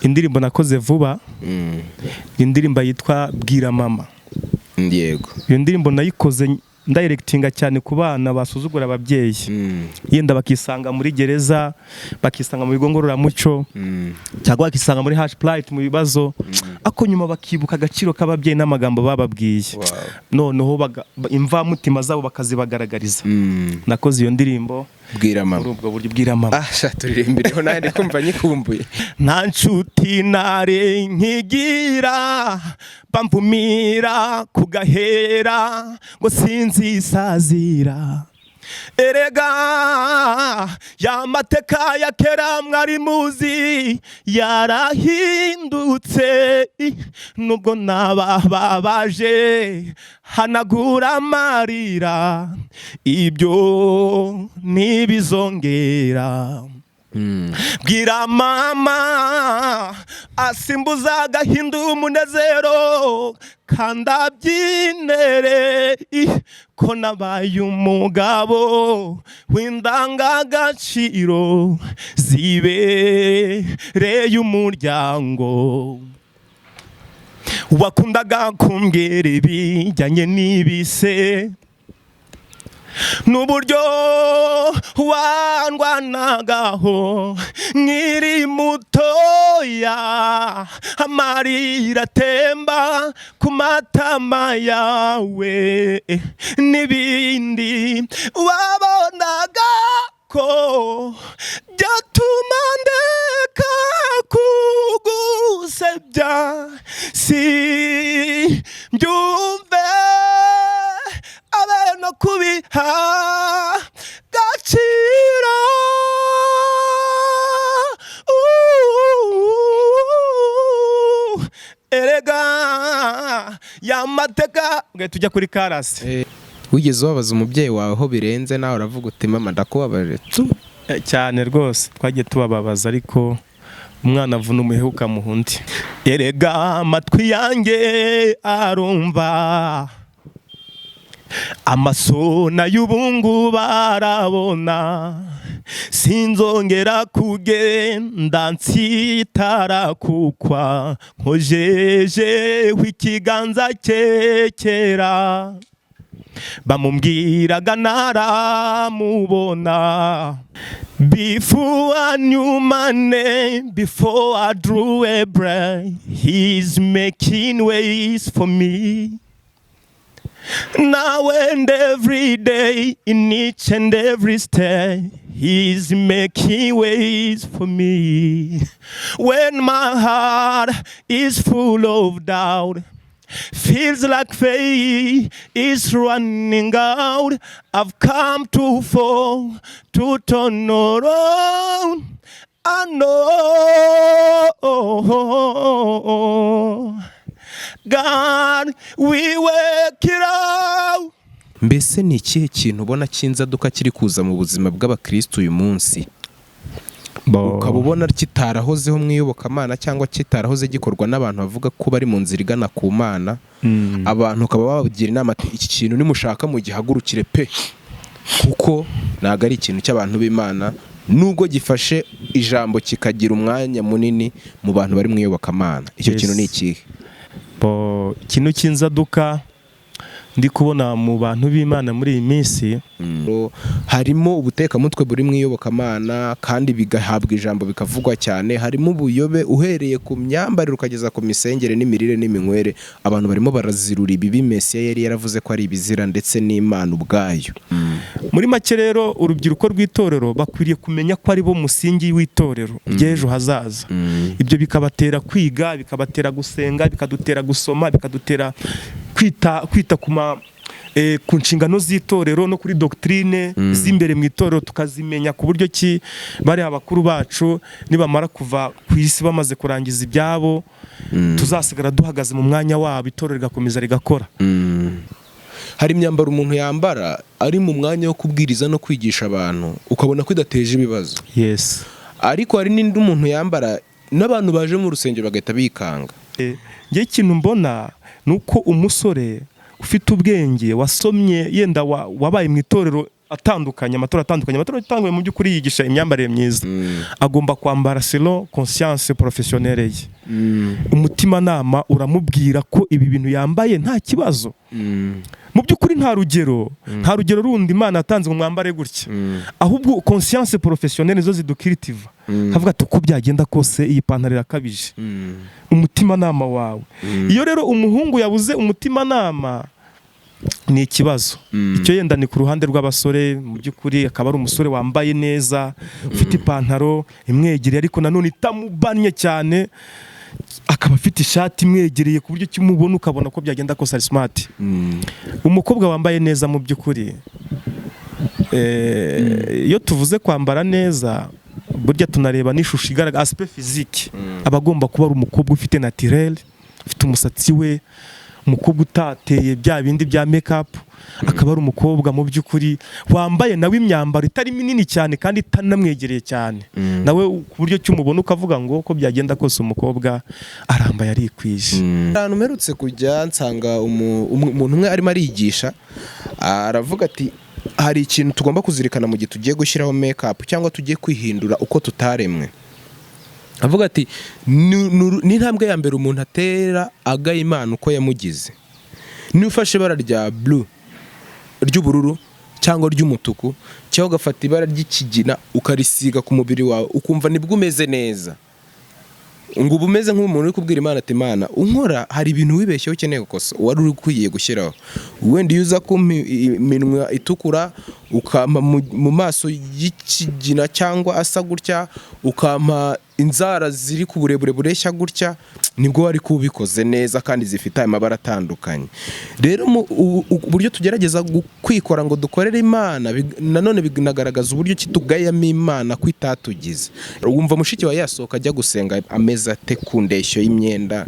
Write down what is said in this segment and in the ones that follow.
indirimbo nakoze vuba indirimbo yitwa Bwira Mama. Yego. Iyo ndirimbo nayikoze directinga cyane ku bana basuzugura ababyeyi. Yenda bakisanga muri gereza, bakisanga mu bigo ngororamuco, cyangwa bakisanga muri hash plight mu bibazo, ako nyuma bakibuka agaciro k'ababyeyi n'amagambo bababwiye. Noneho imvamutima zabo bakazibagaragariza. Nakoze iyo ndirimbo Bwira Mama. Muri ubwo buryo Bwira Mama. Turirimbiriho nari kumva nyikumbuye. Nta nshuti nare nkigira bamvumira kugahera ngo sinzisazira. Erega ya mateka ya kera mwari muzi yarahindutse, nubwo nabababaje hanagura amarira, ibyo ntibizongera. Bwira Mama asimbuza agahinda umunezero, kandi abyinere ko nabaye umugabo w'indangagaciro zibereye umuryango. Wakundaga kumbwira ibijyanye n'ibise, n'uburyo wandwanagaho nkiri mutoya, amarira atemba ku matama yawe, n'ibindi wabonaga ko byatuma ndeka kugusebya, si mbyumve abe no kubiha gaciro. Erega ya mateka tujya kuri karasi. Wigeze wabaza umubyeyi wawe aho birenze nawe uravuga uti mama ndakubabaje? Cyane rwose twagiye tubababaza, ariko umwana avuna umuheha ukamuha undi. Erega amatwi yanjye arumva, amasona y'ubungu barabona, sinzongera kugenda nsitara kukwa nkojejeho ikiganza cyekera. Bamubwiraga naramubona, before I knew my name, before I drew a breath, he's making ways for me. Now and every day, in each and every step, he's making ways for me. When my heart is full of doubt, feels like faith is running out, I've come to fall, to turn around. I know God, we work it out. Mbese ni ikihe kintu ubona cy'inzaduka kiri kuza mu buzima bw'abakristo uyu munsi, ukaba ubona kitarahozeho mu iyobokamana cyangwa kitarahoze gikorwa n'abantu bavuga ko bari mu nzira igana ku Mana? Abantu ukaba babagira inama iki kintu nimushaka mu gihagurukire pe, kuko ntago ari ikintu cy'abantu b'Imana, nubwo gifashe ijambo kikagira umwanya munini mu bantu bari mu iyobokamana. Icyo kintu ni ikihe? Ikintu cy'inzaduka ndi kubona mu bantu b'Imana muri iyi minsi, harimo ubutekamutwe buri mu iyobokamana kandi bigahabwa ijambo bikavugwa cyane. Harimo ubuyobe uhereye ku myambarire ukageza ku misengere n'imirire n'iminywere. Abantu barimo barazirura ibibi Mesiya yari yaravuze ko ari ibizira ndetse n'Imana ubwayo. Muri make rero urubyiruko rw'itorero bakwiriye kumenya ko ari bo musingi w'itorero ry'ejo hazaza. Ibyo bikabatera kwiga, bikabatera gusenga, bikadutera gusoma, bikadutera kwita ku nshingano z'itorero no kuri doctrine z'imbere mu itorero, tukazimenya ku buryo ki bari abakuru bacu nibamara kuva ku isi bamaze kurangiza ibyabo, tuzasigara duhagaze mu mwanya wabo, itorero rigakomeza rigakora. Hari imyambaro umuntu yambara ari mu mwanya wo kubwiriza no kwigisha abantu ukabona ko idateje ibibazo. Yes. Ariko hari n'indi umuntu yambara n'abantu baje mu rusengero bagahita bikanga. Nge ikintu mbona nuko umusore ufite ubwenge wasomye, yenda wabaye mu itorero atandukanye, atandukanye mu by'ukuri yigisha imyambarire myiza. Agomba kwambara selon conscience professionnelle ye. Umutimanama uramubwira ko ibi bintu yambaye nta kibazo. Mu by'ukuri nta rugero rundi Imana yatanze ngo mwambare gutya. Ahubwo conscience professionnelle zo zidukiritiva. Havuga ati uko byagenda kose iyi pantaro irakabije. Umutimanama wawe. Iyo rero umuhungu yabuze umutimanama ni ikibazo. Icyo yenda ni ku ruhande rw'abasore, mu by'ukuri akaba ari umusore wambaye neza, ufite ipantaro imwegereye ariko nanone itamubanye cyane, akaba afite ishati imwegereye ku buryo kimubona ukabona ko byagenda kose ari smart. Umukobwa wambaye neza mu by'ukuri, iyo tuvuze kwambara neza burya tunareba n'ishusho igaragara, aspect physique. Abagomba kuba ari umukobwa ufite naturel, ufite umusatsi we, umukobwa utateye bya bindi bya makeup, akaba ari umukobwa mu by'ukuri wambaye nawe imyambaro itari minini cyane kandi itanamwegereye cyane, nawe ku buryo cy'umubona ukavuga ngo ko byagenda kose umukobwa arambaye arikwije. Ahantu mperutse kujya nsanga umuntu umwe arimo arigisha, aravuga ati hari ikintu tugomba kuzirikana mu gihe tugiye gushyiraho makeup cyangwa tugiye kwihindura uko tutaremwe. Avuga ati ni intambwe ya mbere umuntu atera agaye Imana uko yamugize. Niba ufashe ibara rya blue, ry'ubururu cyangwa ry'umutuku, cyangwa ugafata ibara ry'ikigina ukarisiga ku mubiri wawe ukumva nibwo umeze neza, ngo uba umeze nk'umuntu uri kubwira Imana ati Imana unkora hari ibintu wibeshyeho ukeneye gukosa, wari uri kwiye gushyiraho. Wenda iyo uza kumpa iminwa itukura ukampa mu maso y'ikigina cyangwa asa gutya, ukampa inzara ziri ku burebure bureshya gutya, nibwo wari kubikoze neza kandi zifite amabara atandukanye. Rero uburyo tugerageza kwikora ngo dukorere Imana nanone binagaragaza uburyo kitugayamo Imana ko itatugize. Wumva mushiki wa yasohoka ajya gusenga ameze ate ku ndeshyo y'imyenda,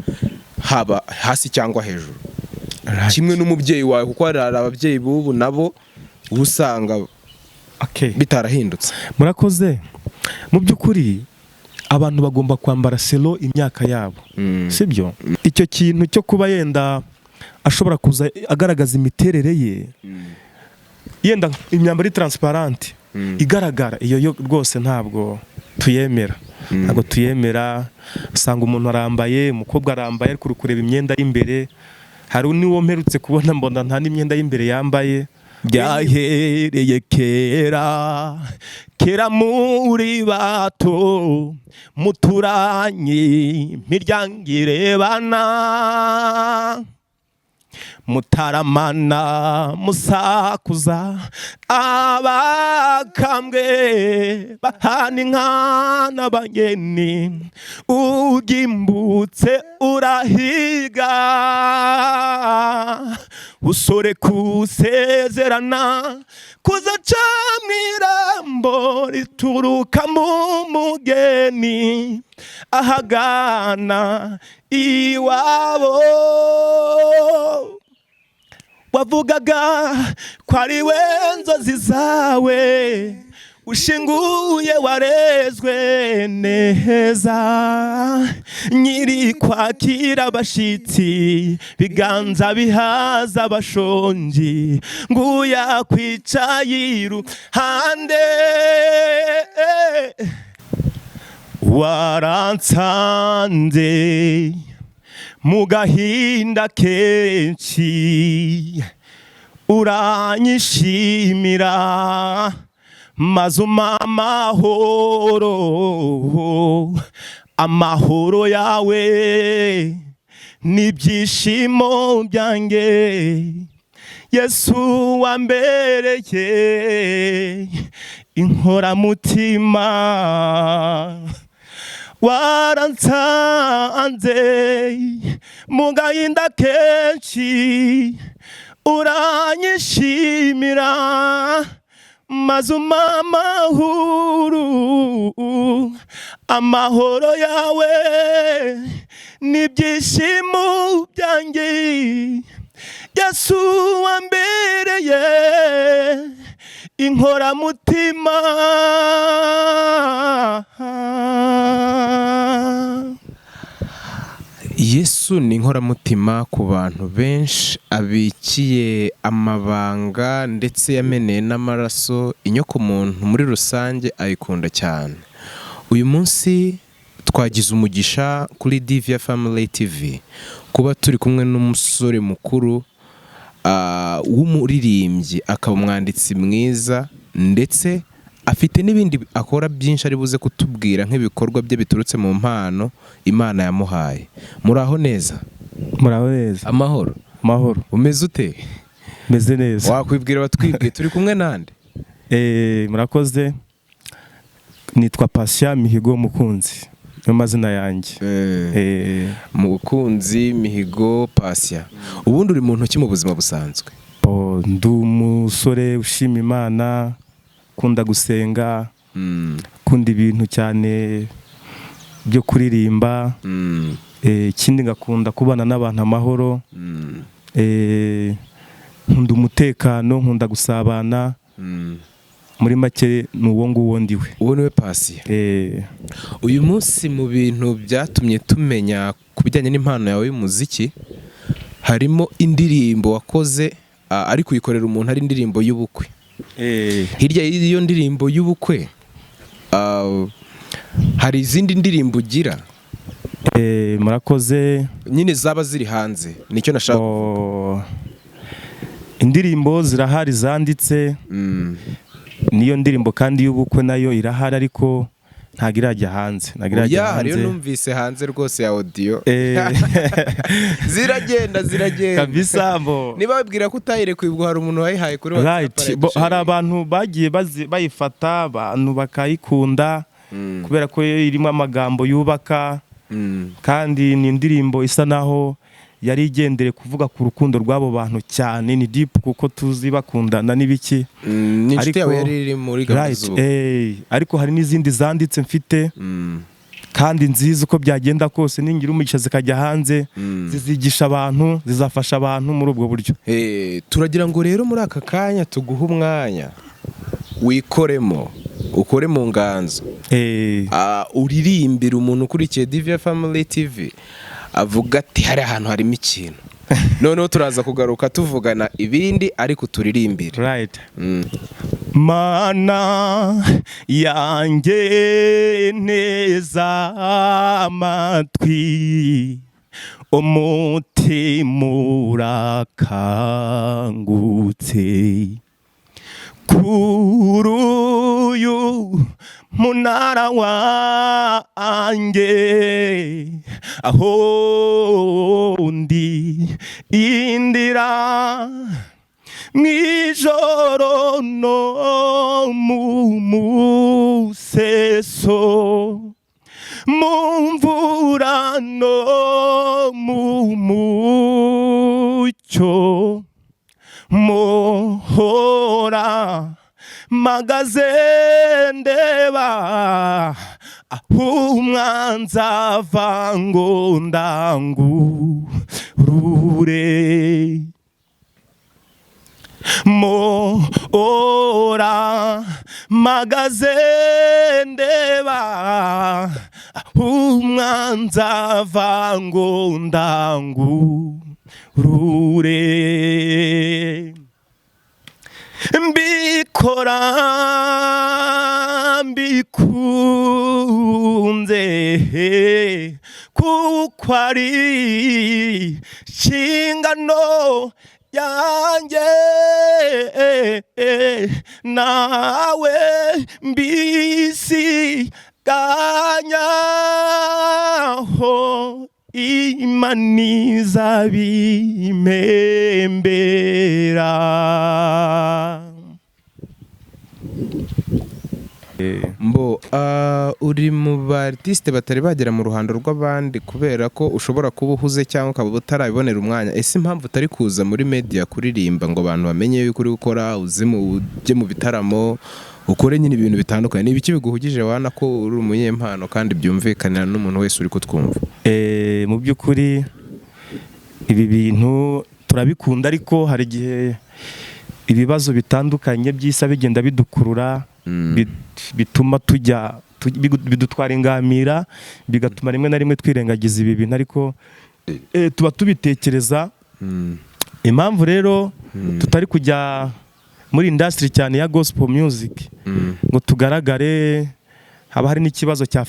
haba hasi cyangwa hejuru, kimwe n'umubyeyi wawe, kuko hari ababyeyi b'ubu nabo usanga bitarahindutse. Murakoze. Mu by'ukuri abantu bagomba kwambara selo imyaka yabo, sibyo? Icyo kintu cyo kuba yenda ashobora kuza agaragaza imiterere ye, yenda imyambaro transparent igaragara, iyo rwose ntabwo tuyemera. Ntabwo tuyemera. Usanga umuntu arambaye, umukobwa arambaye ariko kureba imyenda y'imbere. Hari niwo mperutse kubona mbona nta n'imyenda y'imbere yambaye. Byahereye kera muri bato, muturanyi miryango irebana, mutaramana musakuza, abakambwe bahana inka n'abageni, ugimbutse urahiga, usore kusezerana kuzaca mw'irambo rituruka mu mugeni, ahagana iwabo. Wavugaga ko ari we nzozi zawe, ushinguye warezwe neza, nyiri kwakira abashitsi, biganza bihaza abashonji, nguya kwicaye iruhande. Waransanze mu gahinda kenshi, uranyishimira maze umpa amahoro yawe n'ibyishimo byanjye. Yesu wambereye inkoramutima, waransanze mu gahinda kenshi, uranyishimira maze umpa amahoro yawe n'ibyishimo byanjye. Yesu wambereye inkoramutima. Yesu ni inkoramutima ku bantu benshi, abikiye amabanga ndetse yameneye n'amaraso. Inyoko muntu muri rusange ayikunda cyane. Uyu munsi twagize umugisha kuri Divya Family TV kuba turi kumwe n'umusore mukuru w'umuririmbyi, akaba umwanditsi mwiza ndetse afite n'ibindi akora byinshi ari buze kutubwira nk'ibikorwa bye biturutse mu mpano Imana yamuhaye. Muraho neza? Muraho neza. Amahoro. Mahoro. Umeze ute? Meze neza. Wakwibwira batwibwiye turi kumwe nande? Murakoze. Nitwa Patient Mihigo Mukunzi. Niyo mazina yanjye. Mukunzi Mihigo Patient. Ubundi uri mu ntoki mu buzima busanzwe? Ndi umusore ushima Imana, kunda gusenga, kunda ibintu cyane byo kuririmba, ikindi ngakunda kubana n'abantu amahoro, nkunda umutekano, nkunda gusabana. Muri make ni uwo nguwo ndiwe. Uwo niwe Patient. Uyu munsi mu bintu byatumye tumenya ku bijyanye n'impano yawe y'umuziki, harimo indirimbo wakoze ari kuyikorera umuntu, ari indirimbo y'ubukwe. Hirya y'iyo ndirimbo y'ubukwe hari izindi ndirimbo ugira? Murakoze. Nyine zaba ziri hanze, nicyo nashaka kuvuga. Indirimbo zirahari zanditse, niyo ndirimbo kandi y'ubukwe nayo irahari, ariko ntago irajya hanze. Hariyo numvise hanze rwose ya audio. Ziragenda kabisa. Mbo niba babwira ko utayirekuye, ubwo hari umuntu wayihaye kuri WhatsApp. Hari abantu bagiye bayifata, abantu bakayikunda kubera ko irimo amagambo yubaka, kandi ni indirimbo isa naho yari igendere kuvuga ku rukundo rw'abo bantu cyane. Ni deep kuko tuzi bakundana n'ibiki. N'inshuti yawe yari iri muri gahunda. Ariko hari n'izindi zanditse mfite kandi nziza, uko byagenda kose ningira umugisha zikajya hanze, zizigisha abantu, zizafasha abantu muri ubwo buryo. Turagira ngo rero muri aka kanya tuguhe umwanya wikoremo, ukore mu nganzo, uririmbira umuntu ukurikiye Divya Family TV avuga ati hari ahantu harimo ikintu. Noneho turaza kugaruka tuvugana ibindi, ariko turirimbire. Mana yanjye neza amatwi, umutima urakangutse kuri uyu munara wanjye, aho ndi indira mwijoro no mu museso, mu mvura no mu mucyo, muhora magaze ndeba aho umwanzi ava ngo ndangurure, muhora magaze ndeba aho umwanzi ava ngo ndangurure. Mbikora mbikunze kuko ari inshingano yanjye, nawe mbisiganyaho Imana izabimembera. Mbo uri mu artiste batari bagera mu ruhando rw'abandi kubera ko ushobora kuba uhuze cyangwa ukaba utarabibonera umwanya. Ese impamvu utari kuza muri media kuririmba ngo abantu bamenye yuko uri gukora, ujye mu bitaramo, ukore nyine ibintu bitandukanye, ni ibiki biguhugije wana ko uri umunyempano kandi byumvikanira n'umuntu wese uri kutwumva? Mu by'ukuri ibi bintu turabikunda, ariko hari igihe ibibazo bitandukanye by'isa bigenda bidukurura bituma bidutwara ingamira, bigatuma rimwe na rimwe twirengagiza ibi bintu, ariko tuba tubitekereza. Impamvu rero tutari kujya muri industry cyane ya gospel music ngo tugaragare, haba hari n'ikibazo cya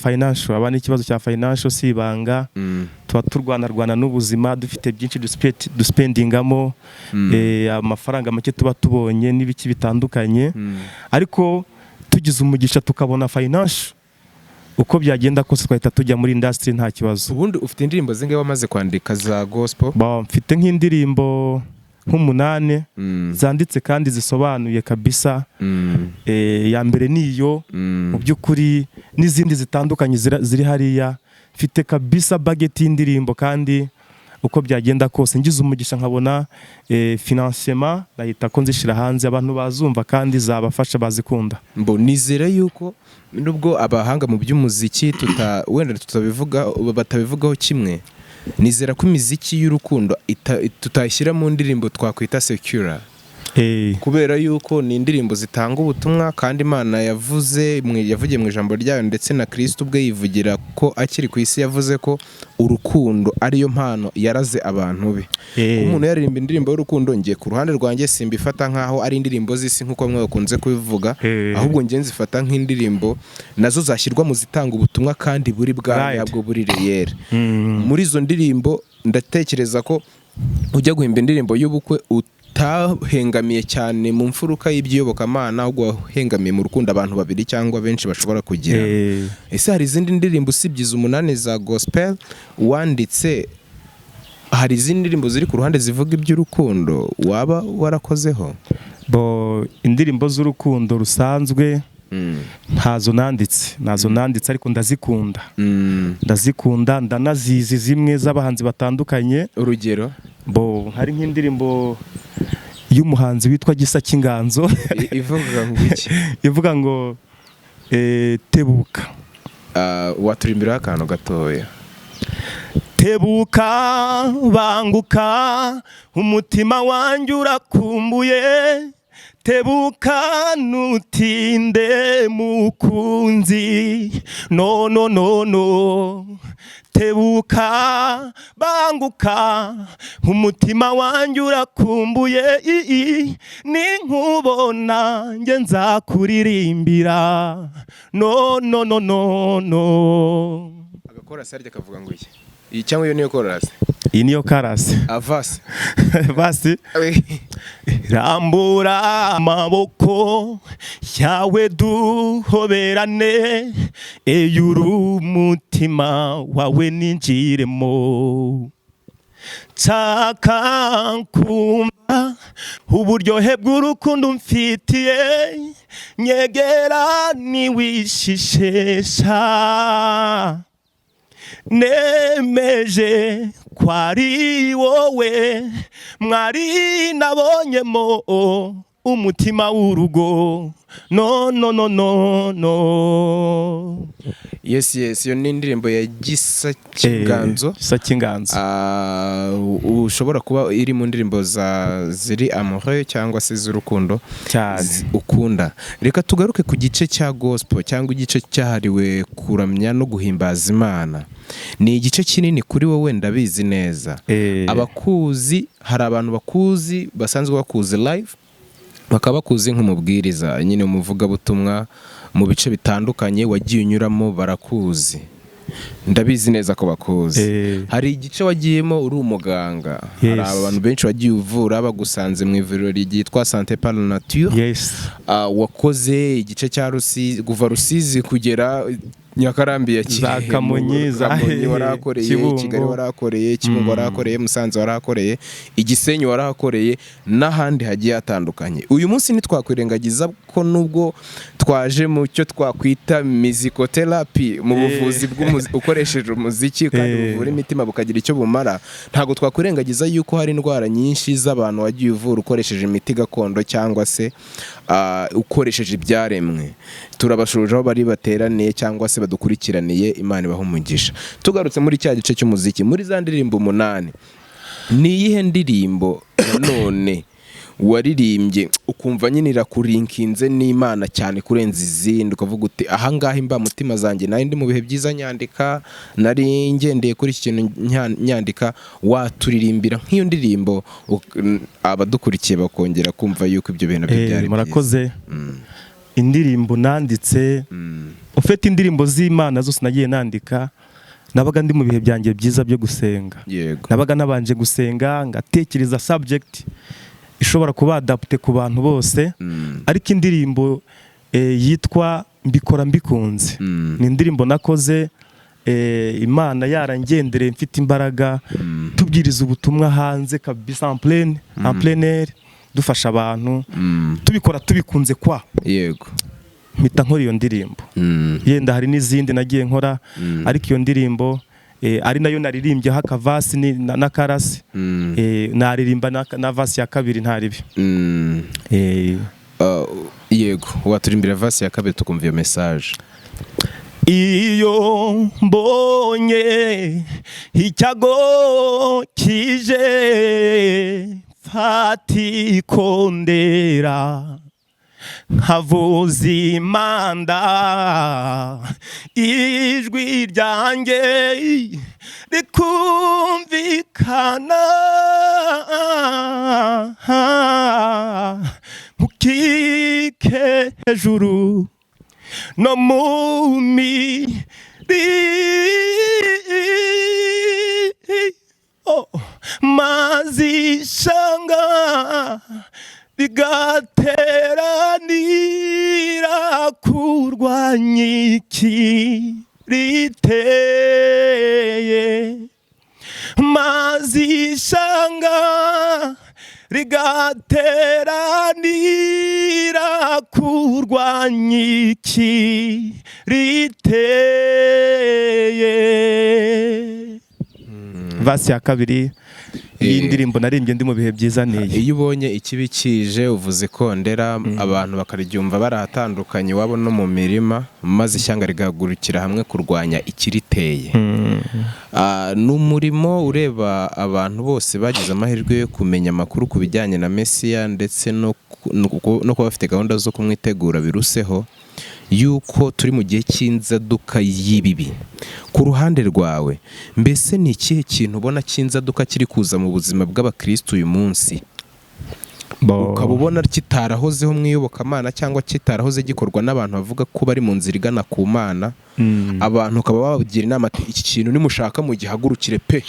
financial, si ibanga. Tuba turwanarwana n'ubuzima, dufite byinshi duspendingamo, amafaranga make tuba tubonye n'ibiki bitandukanye, ariko tugize umugisha tukabona financial, uko byagenda kose twahita tujya muri industry nta kibazo. Ubundi ufite indirimbo zingahe wamaze kwandika za gospel? Mfite nk'indirimbo nk'umunani zanditse kandi zisobanuye kabisa. Ya mbere niyo mu by'ukuri, n'izindi zitandukanye ziri hariya. Mfite kabisa budget y'indirimbo, kandi uko byagenda kose ngize umugisha nkabona financement, nahita ko nzishira hanze, abantu bazumva kandi zabafasha, bazikunda. Nizera yuko nubwo abahanga mu by'umuziki wenda batabivugaho kimwe, nizera ko imiziki y'urukundo tutayishyira mu ndirimbo twakwita secure, kubera yuko ni indirimbo zitanga ubutumwa, kandi Imana yavugiye mu ijambo ryayo, ndetse na Kristo ubwe yivugira ko akiri ku isi yavuze ko urukundo ariyo mpano yaraze abantu be. Umuntu yaririmba indirimbo y'urukundo, ngiye ku ruhande rwanjye simbifata nkaho ari indirimbo z'isi nkuko mwe bakunze kubivuga, ahubwo ngiye nzifata nk'indirimbo nazo zashyirwa mu zitanga ubutumwa kandi buri bwabwo buri reyere. Muri izo ndirimbo ndatekereza ko ujya guhimba indirimbo y'ubukwe utahengamiye cyane mu mfuruka y'iby'iyobokamana, ahubwo wahengamiye mu rukundo abantu babiri cyangwa benshi bashobora kugira. Ese hari izindi ndirimbo usibye izo umunani za gospel wanditse, hari izindi ndirimbo ziri ku ruhande zivuga iby'urukundo waba warakozeho? Indirimbo z'urukundo rusanzwe ntazo nanditse, ariko ndazikunda, ndanazizi zimwe z'abahanzi batandukanye. Urugero? Hari nk'indirimbo y'umuhanzi witwa Gisa cy'inganzo ivuga ngo tebuka. Waturimbiraho akantu gatoya? Tebuka banguka, umutima wanjye urakumbuye, tebuka nutinde mukunzi, no. Tebuka banguka, umutima wanjye urakumbuye, ninkubona nge nzakuririmbira, no. Agakorasi arya kavuga ngo iki? Iyi cyangwa iyo niyo korasi? Iyi niyo karasi. Avase. Basi. Rambura amaboko yawe duhoberane, umutima wawe ninjiremo, nshaka kumva uburyohe bw'urukundo mfitiye, nyegera niwishishesha, nemeje ko ari wowe mwari nabonyemo umutima w'urugo, no. Yes, iyo ni indirimbo ya Gisa cy'inganzo. Ushobora kuba iri mu ndirimbo ziri amoureux cyangwa se z'urukundo ukunda. Reka tugaruke ku gice cya gospel, cyangwa igice cyahariwe kuramya no guhimbaza Imana. Ni igice kinini kuri wowe, ndabizi neza. Abakuzi, hari abantu bakuzi basanzwe bakuzi live, bakaba bakuzi nk'umubwiriza, nyine umuvugabutumwa mu bice bitandukanye wagiye unyuramo, barakuzi. Ndabizi neza ko bakuzi. Hari igice wagiyemo uri umuganga, hari abantu benshi wagiye uvura bagusanze mu ivuriro ryitwa Santé par la Nature. Wakoze igice cya Rusizi, kuva Rusizi kugera Nyakarambi ya Kamonyi warakoreye, Kigali warakoreye, Kibungo warakoreye, Musanze warakoreye, Igisenyi warakoreye, n'ahandi hagiye hatandukanye. Uyu munsi ntitwakwirengagiza ko nubwo twaje mu cyo twakwita musicotherapy, mu buvuzi ukoresheje umuziki kandi buvura imitima bukagira icyo bumara, ntago twakwirengagiza yuko hari indwara nyinshi z'abantu wagiye uvura ukoresheje imiti gakondo cyangwa se ukoresheje ibyaremwe. Turabashuje aho bari bateraniye cyangwa se badukurikiraniye, Imana ibaha umugisha. Tugarutse muri cya gice cy'umuziki, muri za ndirimbo 8, ni iyihe ndirimbo none waririmbye ukumva nyine irakurinkinze n'Imana cyane kurenza izindi, ukavuga uti ahangaha imba mutima zanjye nari ndi mu bihe byiza nyandika, nari ngendeye kuri iki kintu nyandika, waturirimbira nk'iyo ndirimbo abadukurikiye bakongera kumva yuko ibyo bintu byari byiza. Murakoze. Indirimbo nanditse ufite indirimbo z'Imana zose nagiye nandika, nabaga ndi mu bihe byanjye byiza byo gusenga. Nabaga nabanje gusenga ngatekereza subject ishobora kuba adapte ku bantu bose, ariko indirimbo yitwa mbikora mbikunze ni indirimbo nakoze Imana yarangendereye mfite imbaraga, tubwiriza ubutumwa hanze kabisa en plein air, dufasha abantu tubikora tubikunze kwa yego, mpita nkora iyo ndirimbo. Yenda hari n'izindi nagiye nkora, ariko iyo ndirimbo ari nayo naririmbyeho akavasi na karasi, naririmba na vasi ya kabiri ntaribi. Yego, waturimbira vasi ya kabiri tukumva iyo message. Iyo mbonye icyago kije fati kondera nkavuza imanda, ijwi ryanjye rikumvikana mukike hejuru no mumi mazishanga bigateranira kurwanya ikiriteye, mazishanga rigateranira kurwanya ikiriteye. Vasi ya kabiri iyi ndirimbo narimbye ndi mu bihe byiza niyi. Iyo ubonye ikibi kije uvuze kondera, abantu bakaryumva barahatandukanye wabo no mu mirima, maze ishyanga rigahagurukira hamwe kurwanya ikiriteye. N'umurimo ureba abantu bose bagize amahirwe yo kumenya amakuru ku bijyanye na Mesiya, ndetse no kuba bafite gahunda zo kumwitegura biruseho, yuko turi mu gihe cy'inzaduka y'ibibi. Ku ruhande rwawe, mbese ni ikihe kintu ubona cy'inzaduka kiri kuza mu buzima bw'abakristo uyu munsi, ukaba ubona kitarahozeho mu iyobokamana cyangwa kitarahoze gikorwa n'abantu bavuga ko bari mu nzira igana ku Mana? Abantu ukaba babagira inama ati iki kintu nimushaka mu gihagurukire pe,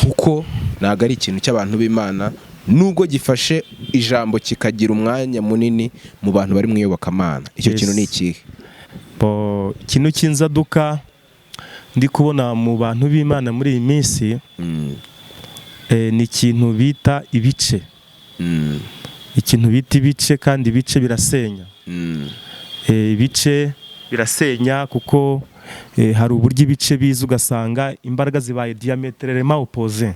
kuko ntago ari ikintu cy'abantu b'Imana, nubwo gifashe ijambo kikagira umwanya munini mu bantu bari mu iyobokamana. Icyo kintu ni ikihe? Ikintu cy'inzaduka ndi kubona mu bantu b'Imana muri iyi minsi, ni ikintu bita ibice. Ikintu bita ibice, kandi ibice birasenya. Ibice birasenya kuko hari uburyo ibice biza ugasanga imbaraga zibaye diametrellement opposé,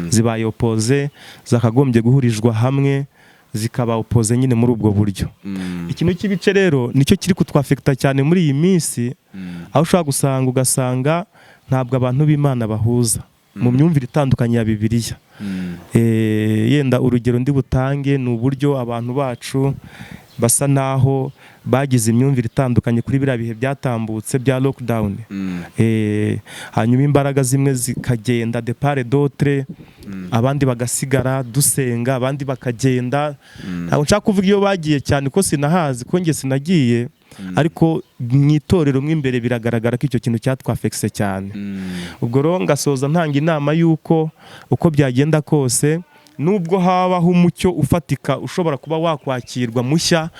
zibaye opposé, zakagombye guhurijwa hamwe zikaba opposé nyine muri ubwo buryo. Ikintu cy'ibice rero nicyo kiri kutwafekta cyane muri iyi minsi, aho ushobora ugasanga ntabwo abantu b'Imana bahuza mu myumvire itandukanye ya Bibiliya. Yenda urugero ndi butange ni uburyo abantu bacu basa naho bagize imyumvire itandukanye kuri biriya bihe byatambutse bya lockdown. Hanyuma imbaraga zimwe zikagenda de part d'autre, abandi bagasigara dusenga, abandi bakagenda. Ntabwo nshaka kuvuga iyo bagiye cyane ko sinahazi, ko nge sinagiye, ariko mu itorero mo imbere biragaragara ko icyo kintu cyatwafekse cyane. Ubwo rero ngasoza ntanga inama y'uko uko byagenda kose, nubwo habaho umucyo ufatika ushobora kuba wakwakirwa mushya,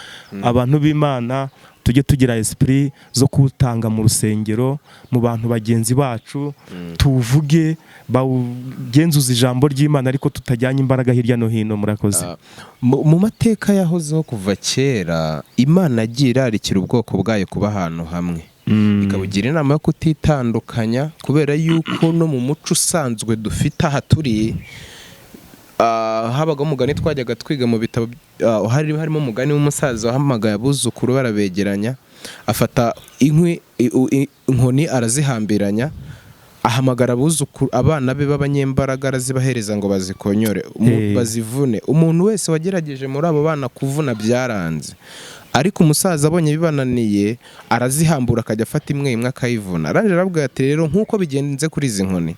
abantu b'Imana tujye tugira esprit zo kutanga mu rusengero, mu bantu bagenzi bacu, tuvuge bagenzuza ijambo ry'Imana, ariko tutajyanye imbaraga hirya no hino. Murakoze. Mu mateka yahozeho kuva kera, Imana yagiye irarikira ubwoko bwayo kuba ahantu hamwe, ikabugira inama yo kutitandukanya, kubera yuko no mu muco usanzwe dufite aha turi, habaga umugani twajyaga twiga mu bitabo, harimo umugani w'umusaza wahamagaye abuzukuru barabegeranya, afata inkoni arazihambiranya, ahamagara abana be b'abanyembaraga arazibahereza ngo bazikonyore bazivune. Umuntu wese wagerageje muri abo bana kuvuna byaranze, ariko umusaza abonye bibananiye arazihambura akajya afata imwe imwe akayivuna. Arangije arabwira ati rero nk'uko bigenze kuri izi nkoni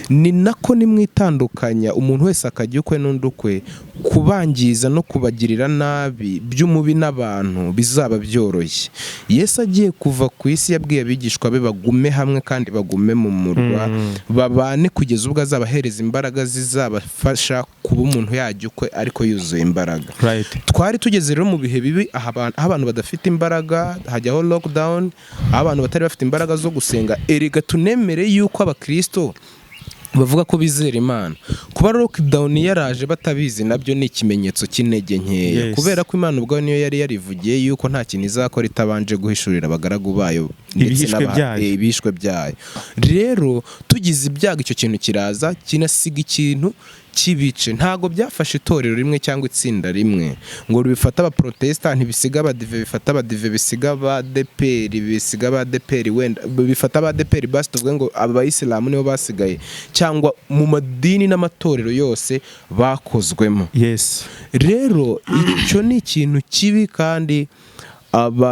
ni nako nimwitandukanya umuntu wese akajya ukwe n'undi ukwe, kubangiza no kubagirira nabi by'umubi n'abantu bizaba byoroshye. Yesu agiye kuva ku isi yabwiye abigishwa be bagume hamwe kandi bagume mu murwa, babane kugeza ubwo azabahereza imbaraga zizabafasha kuba umuntu yajya ukwe ariko yuzuye imbaraga. Twari tugeze rero mu bihe bibi aho abantu badafite imbaraga, hajyaho lockdown, aho abantu batari bafite imbaraga zo gusenga. Erega tunemere yuko abakristo bavuga ko bizera Imana, kuba lockdown yaraje batabizi nabyo ni ikimenyetso cy'intege nkeya, kubera ko Imana ubwo niyo yari yarivugiye yuko nta kintu izakora itabanje guhishurira abagaragu bayo ndetse n'ibishwe byayo. Rero tugize ibyago icyo kintu kiraza kinasiga ikintu kibice. Ntago byafashe itorero rimwe cyangwa itsinda rimwe ngo bifata abaprotestant bisiga abadive, bifata abadive bisiga abadeperi, bisiga abadeperi wenda bifata abadeperi basi tuvuge ngo abayisilamu nibo basigaye, cyangwa mu madini n'amatorero yose bakozwemo. Rero icyo ni ikintu kibi kandi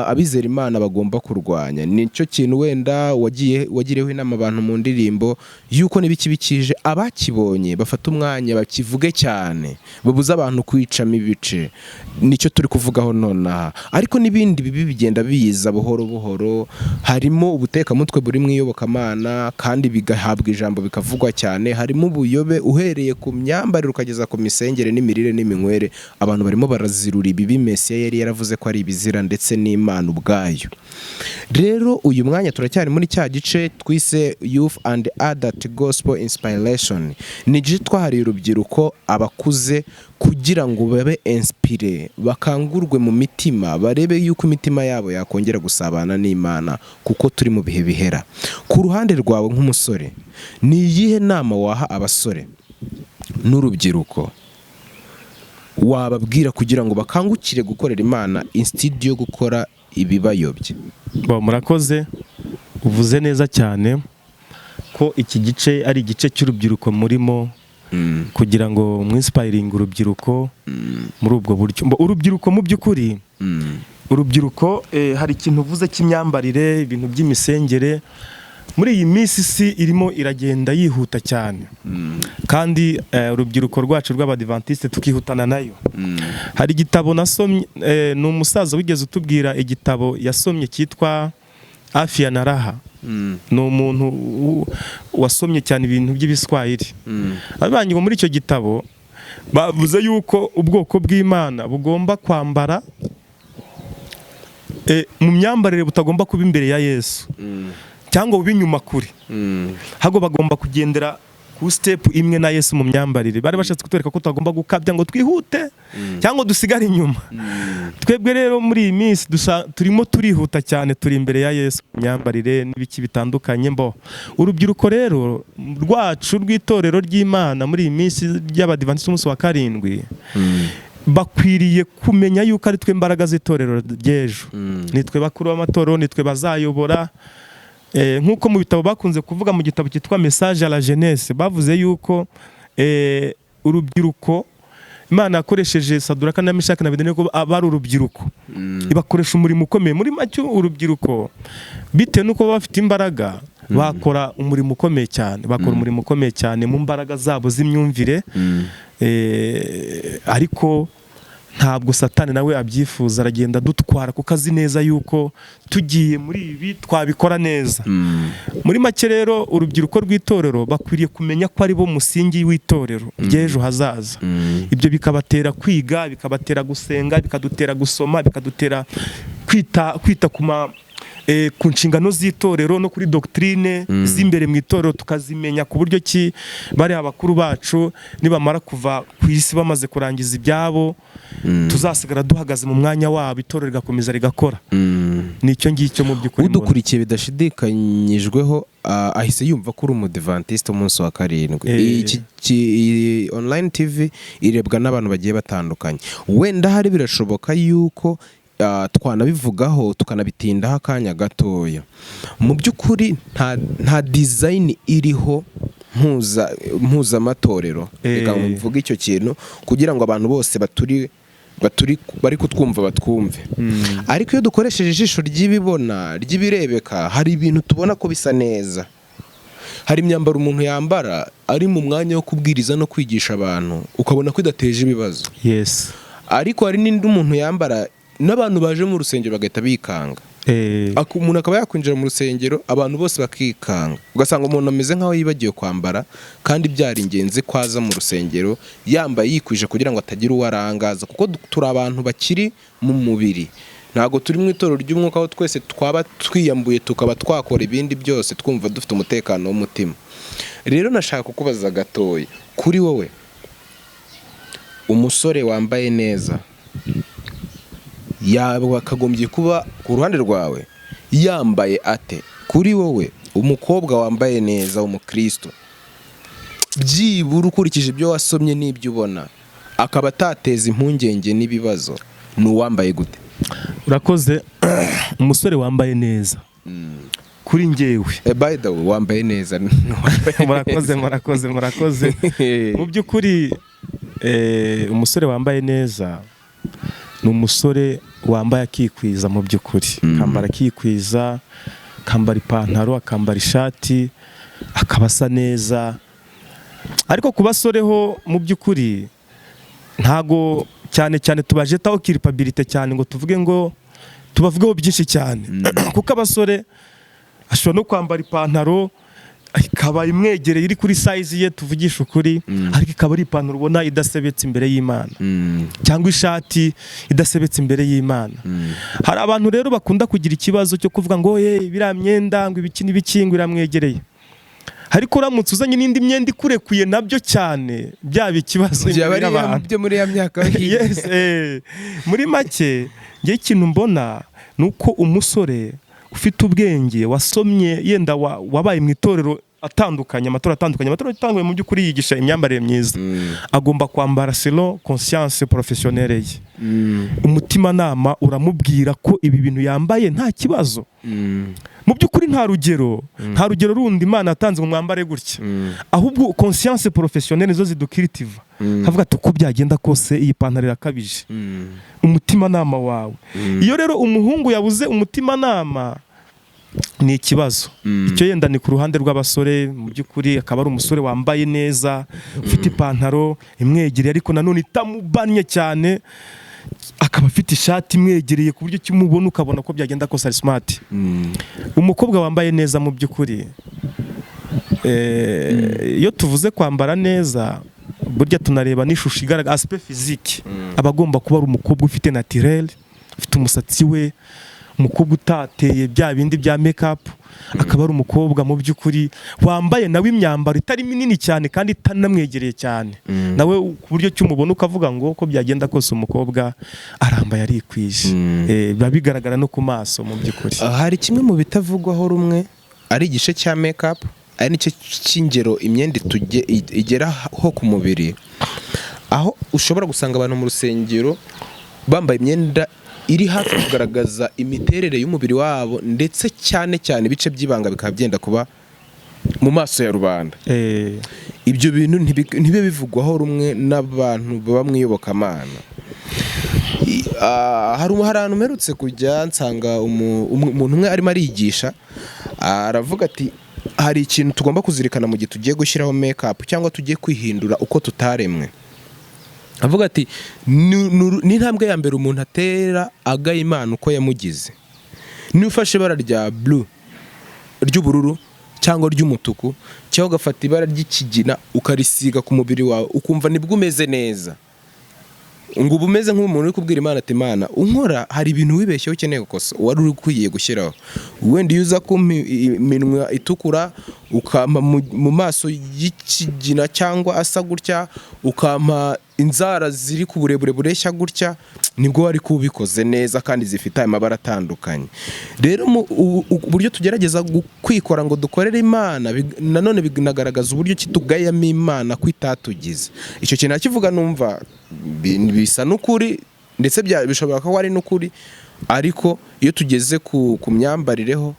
abizera Imana bagomba kurwanya. Nicyo kintu wenda wagireho inama abantu mu ndirimbo yuko nibikibikije abakibonye bafata umwanya bakivuge cyane, babuza abantu kwicamo ibice. Nicyo turi kuvugaho nonaha, ariko n'ibindi bibi bigenda biza buhoro buhoro. Harimo ubutekamutwe buri mu iyobokamana kandi bigahabwa ijambo bikavugwa cyane. Harimo ubuyobe uhereye ku myambarire ukageza ku misengere n'imirire n'iminywere. Abantu barimo barazirura ibibi Mesiya yari yaravuze ko ari ibizira ndetse n'Imana ubwayo. Rero uyu mwanya turacyari muri cya gice twise Youth and Adult Gospel Inspiration. Ni igice twahariye urubyiruko, abakuze, kugira ngo babe inspire, bakangurwe mu mitima, barebe yuko imitima yabo yakongera gusabana n'Imana kuko turi mu bihe bihera. Ku ruhande rwawe nk'umusore, ni iyihe nama waha abasore n'urubyiruko wababwira kugira ngo bakangukire gukorera Imana instead yo gukora ibibayobye? Murakoze, uvuze neza cyane ko iki gice ari igice cy'urubyiruko murimo, kugira ngo mwinspiring urubyiruko muri ubwo buryo. Urubyiruko mu by'ukuri, urubyiruko hari ikintu uvuze cy'imyambarire, ibintu by'imisengere. Muri iyi minsi isi irimo iragenda yihuta cyane, kandi urubyiruko rwacu rw'abadivantiste tukihutana nayo. Hari igitabo nasomye, ni umusaza wigeze utubwira igitabo yasomye cyitwa Afya na Raha. Ni umuntu wasomye cyane ibintu by'ibiswahili. Abanye muri icyo gitabo bavuze yuko ubwoko bw'Imana bugomba kwambara mu myambarire butagomba kuba imbere ya Yesu cyangwa ubinyuma kuri, hago bagomba kugendera ku step imwe na Yesu mu myambarire. Bari bashatse kutwereka ko tugomba gukabya ngo twihute cyangwa dusigare inyuma. Twebwe rero muri iyi minsi turimo turihuta cyane, turi imbere ya Yesu mu myambarire n'ibiki bitandukanye. Urubyiruko rero rwacu rw'itorero ry'Imana muri iyi minsi y'abadivantiste umunsi wa karindwi, bakwiriye kumenya yuko ari twe imbaraga z'itorero ry'ejo. Nitwe bakuru b'amatorero, nitwe bazayobora. Nk'uko mu bitabo bakunze kuvuga, mu gitabo cyitwa Message à la Jeunesse, bavuze yuko urubyiruko Imana yakoresheje Saduraka na Meshaki na Abedenego abari urubyiruko, ibakoresha umurimo ukomeye. Muri make urubyiruko bitewe nuko bafite imbaraga bakora umurimo ukomeye cyane, bakora umurimo ukomeye cyane mu mbaraga zabo z'imyumvire. Ariko ntabwo Satani nawe abyifuza, aragenda dutwara kuko azi neza yuko tugiye muri ibi twabikora neza. Muri make rero urubyiruko rw'itorero bakwiriye kumenya ko ari bo musingi w'itorero ry'ejo hazaza. Ibyo bikabatera kwiga, bikabatera gusenga, bikadutera gusoma, bikadutera kwita ku nshingano z'itorero no kuri doctrine z'imbere mu itorero, tukazimenya ku buryo ki bari abakuru bacu nibamara kuva ku isi bamaze kurangiza ibyabo, tuzasigara duhagaze mu mwanya wabo, itorero rigakomeza rigakora. Nicyo ngicyo mu by'ukuri udukurikiye bidashidikanyijweho ahise yumva ko uri umudivantiste umunsi wa karindwi. Iki online TV irebwa n'abantu bagiye batandukanye. Wenda hari birashoboka yuko twanabivugaho tukanabitindaho akanya gatoya. Mu by'ukuri nta design iriho mpuzamatorero, reka mvuge icyo kintu kugira ngo abantu bose bari kutwumva batwumve. Ariko iyo dukoresheje ijisho ry'ibibona ry'ibirebeka, hari ibintu tubona ko bisa neza. Hari imyambaro umuntu yambara ari mu mwanya wo kubwiriza no kwigisha abantu, ukabona ko idateje ibibazo. Yes. Ariko hari n'indi umuntu yambara n'abantu baje mu rusengero bagahita bikanga. Umuntu akaba yakwinjira mu rusengero abantu bose bakikanga, ugasanga umuntu ameze nk'aho yibagiwe kwambara, kandi byari ingenzi kwaza mu rusengero yambaye yikwije kugira ngo atagira uwo arangaza, kuko turi abantu bakiri mu mubiri, ntabwo turi mu itorero ry'umwuka aho twese twaba twiyambuye tukaba twakora ibindi byose twumva dufite umutekano w'umutima. Rero nashaka kukubaza gatoya, kuri wowe umusore wambaye neza yakagombye kuba ku ruhande rwawe yambaye ate? Kuri wowe umukobwa wambaye neza w'umukristo, byibura ukurikije ibyo wasomye n'ibyo ubona, akaba atateza impungenge n'ibibazo, ni uwambaye gute? Urakoze. Umusore wambaye neza kuri njyewe, by the way, wambaye neza. murakoze. Mu by'ukuri umusore wambaye neza ni umusore wambaye akikwiza. mu by'ukuri akambara akikwiza, akambara ipantaro, akambara ishati, akaba asa neza. Ariko ku basore ho mu by'ukuri ntago cyane tubajetaho kiripabilite cyane ngo tuvuge ngo tubavugeho byinshi cyane, kuko abasore ashobora no kwambara ipantaro ikaba imwegereye iri kuri size ye, tuvugisha ukuri, ariko ikaba ari ipantaro ubona idasebetse imbere y'Imana, cyangwa ishati idasebetse imbere y'Imana. Hari abantu rero bakunda kugira ikibazo cyo kuvuga ngo biriya myenda ngo ibiki n'ibiki biramwegereye, ariko uramutse uzanye n'indi myenda ikurekuye nabyo cyane byaba ikibazo byo muri ya myaka. Yes, muri make ngiye ikintu mbona ni uko umusore ufite ubwenge, wasomye, yenda wabaye mu itorero atandukanye, amatora atandukanye mu by'ukuri yigisha imyambarire myiza, agomba kwambara selon conscience professionnelle ye. Umutimanama uramubwira ko ibi bintu yambaye nta kibazo. Mu by'ukuri nta rugero rundi Imana yatanze ngo mwambare gutya, ahubwo conscience professionnelle zo zidukiritiva, havuga ati uko byagenda kose iyi pantaro irakabije. Umutimanama wawe. Iyo rero umuhungu yabuze umutimanama ni ikibazo. Icyo yenda ni ku ruhande rw'abasore, mu by'ukuri akaba ari umusore wambaye neza, ufite ipantaro imwegereye ariko nanone itamubanye cyane, akaba afite ishati imwegereye ku buryo kimubona ukabona ko byagenda kose ari smart. Umukobwa wambaye neza mu by'ukuri, iyo tuvuze kwambara neza, burya tunareba n'ishusho igaragara, aspect physique. Abagomba kuba ari umukobwa ufite naturel, ufite umusatsi we, umukobwa utateye bya bindi bya make up, akaba ari umukobwa mu by'ukuri wambaye nawe imyambaro itari minini cyane kandi itanamwegereye cyane, nawe ku buryo cy'umubona ukavuga ngo ko byagenda kose umukobwa arambaye arikwije. Biba bigaragara no ku maso mu by'ukuri. Hari kimwe mu bitavugwaho rumwe, ari igice cya make up, ari nicyo cy'ingero imyenda igeraho ku mubiri, aho ushobora gusanga abantu mu rusengero bambaye imyenda iri hafi kugaragaza imiterere y'umubiri wabo, ndetse cyane ibice by'ibanga bikaba byenda kuba mu maso ya rubanda. Ibyo bintu ntibe bivugwaho rumwe n'abantu baba mu iyobokamana. Hari ahantu mperutse kujya nsanga umuntu umwe arimo arigisha, aravuga ati hari ikintu tugomba kuzirikana mu gihe tugiye gushyiraho make up cyangwa tugiye kwihindura uko tutaremwe. Avuga ati ni intambwe ya mbere umuntu atera agaya Imana uko yamugize. Niba ufashe ibara rya blue, ry'ubururu cyangwa ry'umutuku, cyangwa ugafata ibara ry'ikigina ukarisiga ku mubiri wawe, ukumva nibwo umeze neza, ngo uba umeze nk'umuntu uri kubwira Imana ati Imana unkora hari ibintu wibeshyeho ukeneye gukosa, wari uri kwiye gushyiraho. Wenda iyo uza kumpa iminwa itukura, ukampa mu maso y'ikigina cyangwa asa gutya, ukampa inzara ziri ku burebure bureshya gutya, nibwo wari kubikoze neza kandi zifite amabara atandukanye. Rero uburyo tugerageza kwikora ngo dukorere Imana, nanone binagaragaza uburyo kitugayamo Imana ko itatugize. Icyo kintu akivuga numva bisa n'ukuri, ndetse bishobora kuba ari n'ukuri, ariko iyo tugeze ku myambarireho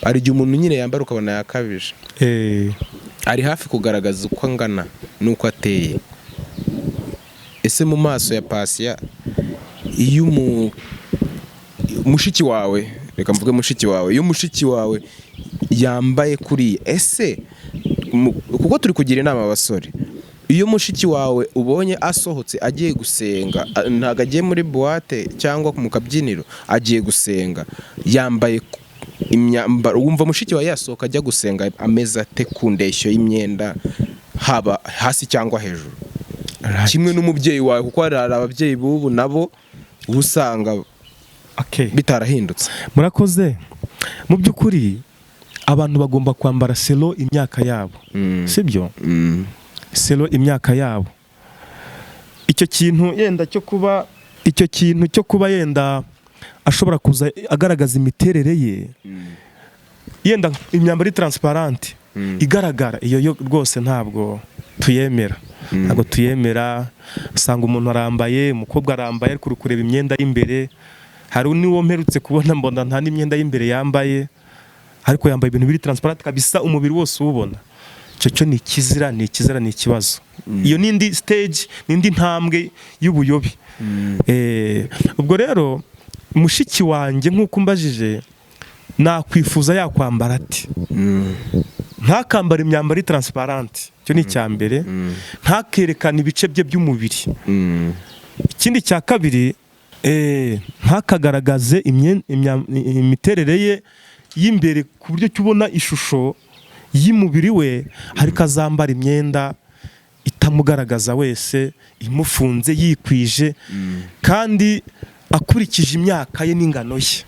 hari igihe umuntu nyine yambara ukabona yakabije, ari hafi kugaragaza uko angana n'uko ateye. Ese mu maso ya Pasiya, iyo mushiki wawe, reka mvuge mushiki wawe, iyo mushiki wawe yambaye kuriya, ese kuko turi kugira inama abasore, iyo mushiki wawe ubonye asohotse agiye gusenga, ntabwo agiye muri buwate cyangwa mu kabyiniro, agiye gusenga yambaye imyambaro, wumva mushiki wawe yasohoka ajya gusenga ameze ate ku ndeshyo y'imyenda, haba hasi cyangwa hejuru? Kimwe n'umubyeyi wawe, kuko hari ababyeyi b'ubu nabo usanga bitarahindutse. Murakoze. Mu by'ukuri abantu bagomba kwambara selo imyaka yabo, sibyo? Selo imyaka yabo. Icyo kintu cyo kuba yenda ashobora kuza agaragaza imiterere ye, yenda imyambaro transparent igaragara, iyo rwose ntabwo tuyemera. Ntabwo tuyemera. Usanga umuntu arambaye, umukobwa arambaye ariko kureba imyenda y'imbere. Hari n'uwo mperutse kubona mbona nta n'imyenda y'imbere yambaye, ariko yambaye ibintu biri transparent kabisa, umubiri wose ubona. Cyo ni ikizira, ni ikibazo. Iyo n'indi stage, n'indi ntambwe y'ubuyobi. Ubwo rero mushiki wanjye nk'uko mbajije, nakwifuza yakwambara ati, ntakambara imyambaro transparent. Cyo ni icyambere. Ntakerekana ibice bye by'umubiri. Ikindi cya kabiri, ntakagaragaze imiterere ye y'imbere ku buryo cyubona ishusho y'umubiri we, ariko azambara imyenda itamugaragaza wese, imufunze, yikwije, kandi akurikije imyaka ye n'ingano ye.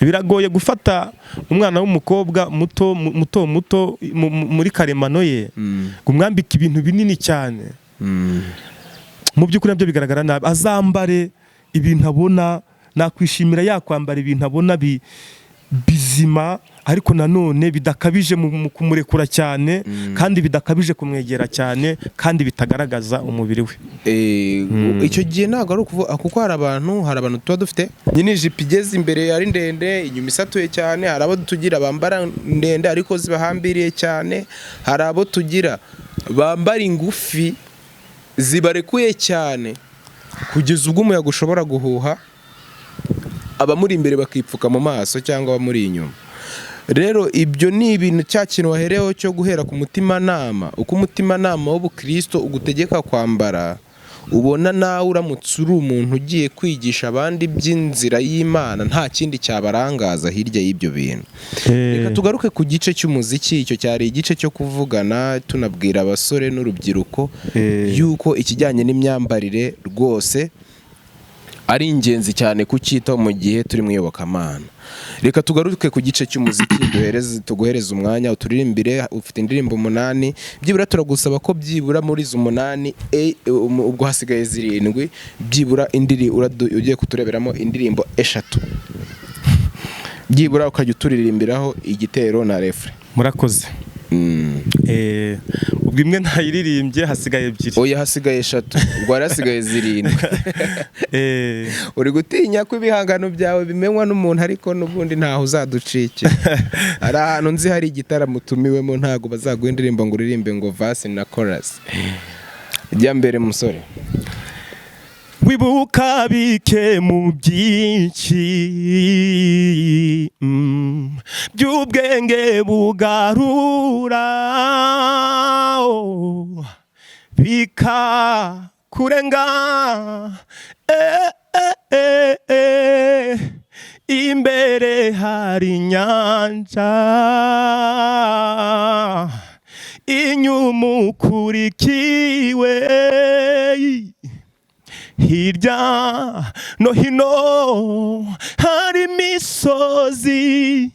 Biragoye gufata umwana w'umukobwa muto muri karemano ye umwambika ibintu binini cyane. Mu by'ukuri nabyo bigaragara nabi. Azambare ibintu abona, nakwishimira yakwambara ibintu abona bizima, ariko nanone bidakabije mu kumurekura cyane, kandi bidakabije kumwegera cyane, kandi bitagaragaza umubiri we. Icyo gihe ntabwo ari ukuvuga, kuko hari abantu tuba dufite nyine ijipo igeze imbere ari ndende, inyuma isatuye cyane. Hari abo tugira bambara ndende ariko zibahambiriye cyane. Hari abo tugira bambara ingufi zibarekuye cyane, kugeza ubwo umuyaga ushobora guhuha, abamuri imbere bakipfuka mu maso cyangwa abamuri inyuma. Rero ibyo ni ibintu cya kintu wahereho cyo guhera ku mutimanama. Uko umutimanama w'ubukristo ugutegeka kwambara, ubona nawe uramutse uri umuntu ugiye kwigisha abandi by'inzira y'Imana, nta kindi cyabarangaza hirya y'ibyo bintu. Reka tugaruke ku gice cy'umuziki. Icyo cyari igice cyo kuvugana tunabwira abasore n'urubyiruko yuko ikijyanye n'imyambarire rwose ari ingenzi cyane kucyitaho mu gihe turi mu iyobokamana. Reka tugaruke ku gice cy'umuziki, tuguhereza umwanya uturirimbire. Ufite indirimbo 8, byibura turagusaba ko byibura muri izo 8, ubwo hasigaye 7, byibura ugiye kutureberamo indirimbo 3, byibura ukajya uturirimbiraho igitero na refre. Murakoze. Ubwo imwe ntayiririmbye, hasigaye 2. Oya, hasigaye 3, ubwo hasigaye 7. Uri gutinya ko ibihangano byawe bimenywa n'umuntu, ariko n'ubundi ntaho uzaducike. Hari ahantu nzi hari igitaramo utumiwemo, ntago bazaguha indirimbo ngo uririmbe ngo verse na chorus. Jya mbere musore. Wibuka bike mu byinshi by'ubwenge bugarura, bikakurenga imbere hari inyanja, inyuma ukurikiwe, hirya no hino hari imisozi,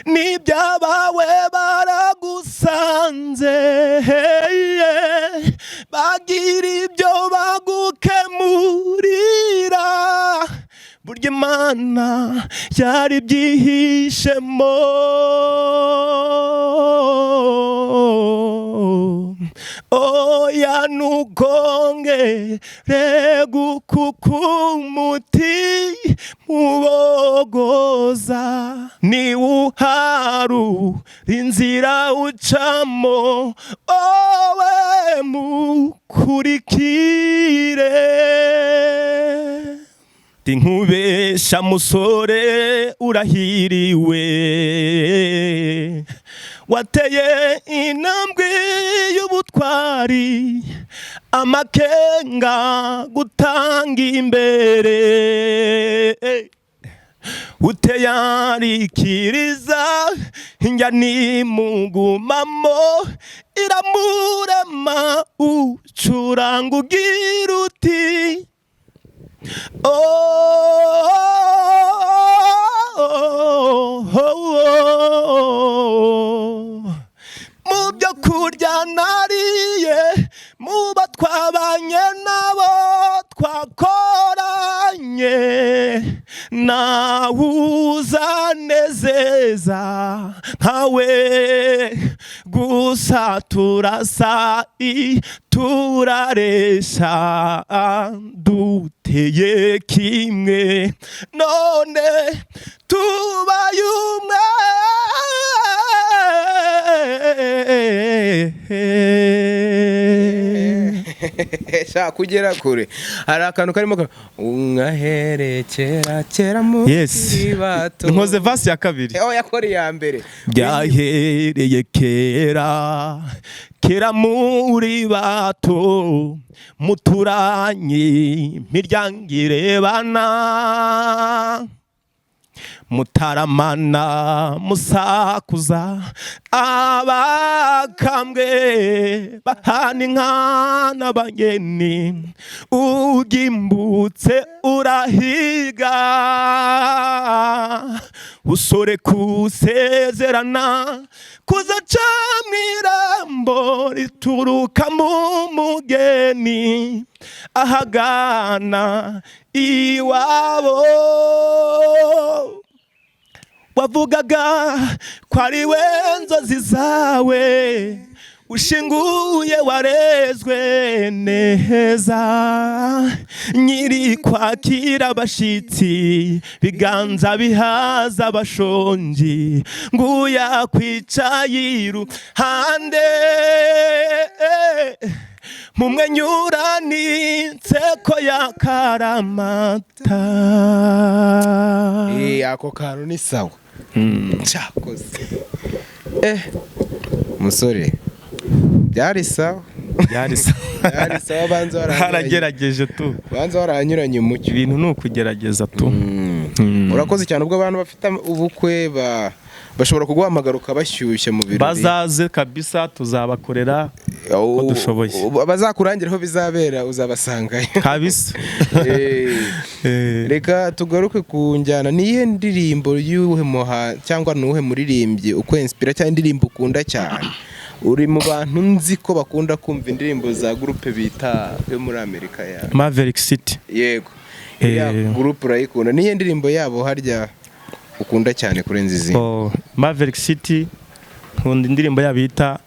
n'ibyabawe baragusanze, bagira ibyo bagukemurira, burya Imana yari byihishemo. Oh oya nukongere gukukumuti mubogoza ni uharu inzira ucamo owe mukurikire nkubesha musore urahiriwe wateye intambwe y'ubutwari amakenga gutanga imbere uteyarikiriza njya nimugumamo iramurema ucuranga ugira uti mu byo kurya nariye muba twabanye nabo twakoranye nawuzanezeza nkawe gusa turasa turaresha duteye kimwe none tubaye umwe shaka kugera kure hari akantu karimo ungaherekera kera mu bato nkoze vasi ya kabiri yakore ya mbere byahereye kera muri bato muturanyi miryango irebana mutaramana musakuza abakambwe bahana inka n'abageni ugimbutse urahiga usore kusezerana kuzaca mw'irambo rituruka mu mugeni ahagana iwabo wavugaga ko ari we nzozi zawe ushinguye warezwe neza nyiri kwakira abashitsi biganza bihaza abashonji nguya kwicaye iruhande mumwenyura nitseko yakaramata ako kantu ni sawa cyakoze musore byari sawa banza haragerageje tu waranyuranye mu ibintu ni ukugerageza tu urakoze cyane ubwo abantu bafite ubukwe bashobora kuguhamagara ukabashyushya mu birori bazaze kabisa tuzabakorera ko dushoboye bazakurangiraho bizabera uzabasangayo kabisa reka tugaruke ku njyana niye ndirimbo y'uhe muha cyangwa nuhe muririmbyi ukwinspira cyangwa indirimbo ukunda cyane uri mu bantu nzi ko bakunda kumva indirimbo za groupe bita yo muri Amerika ya Maverick City yego ya groupe urayikunda niye ndirimbo yabo harya ukunda cyane kurenza izindi Maverick City nkunda indirimbo yabo bita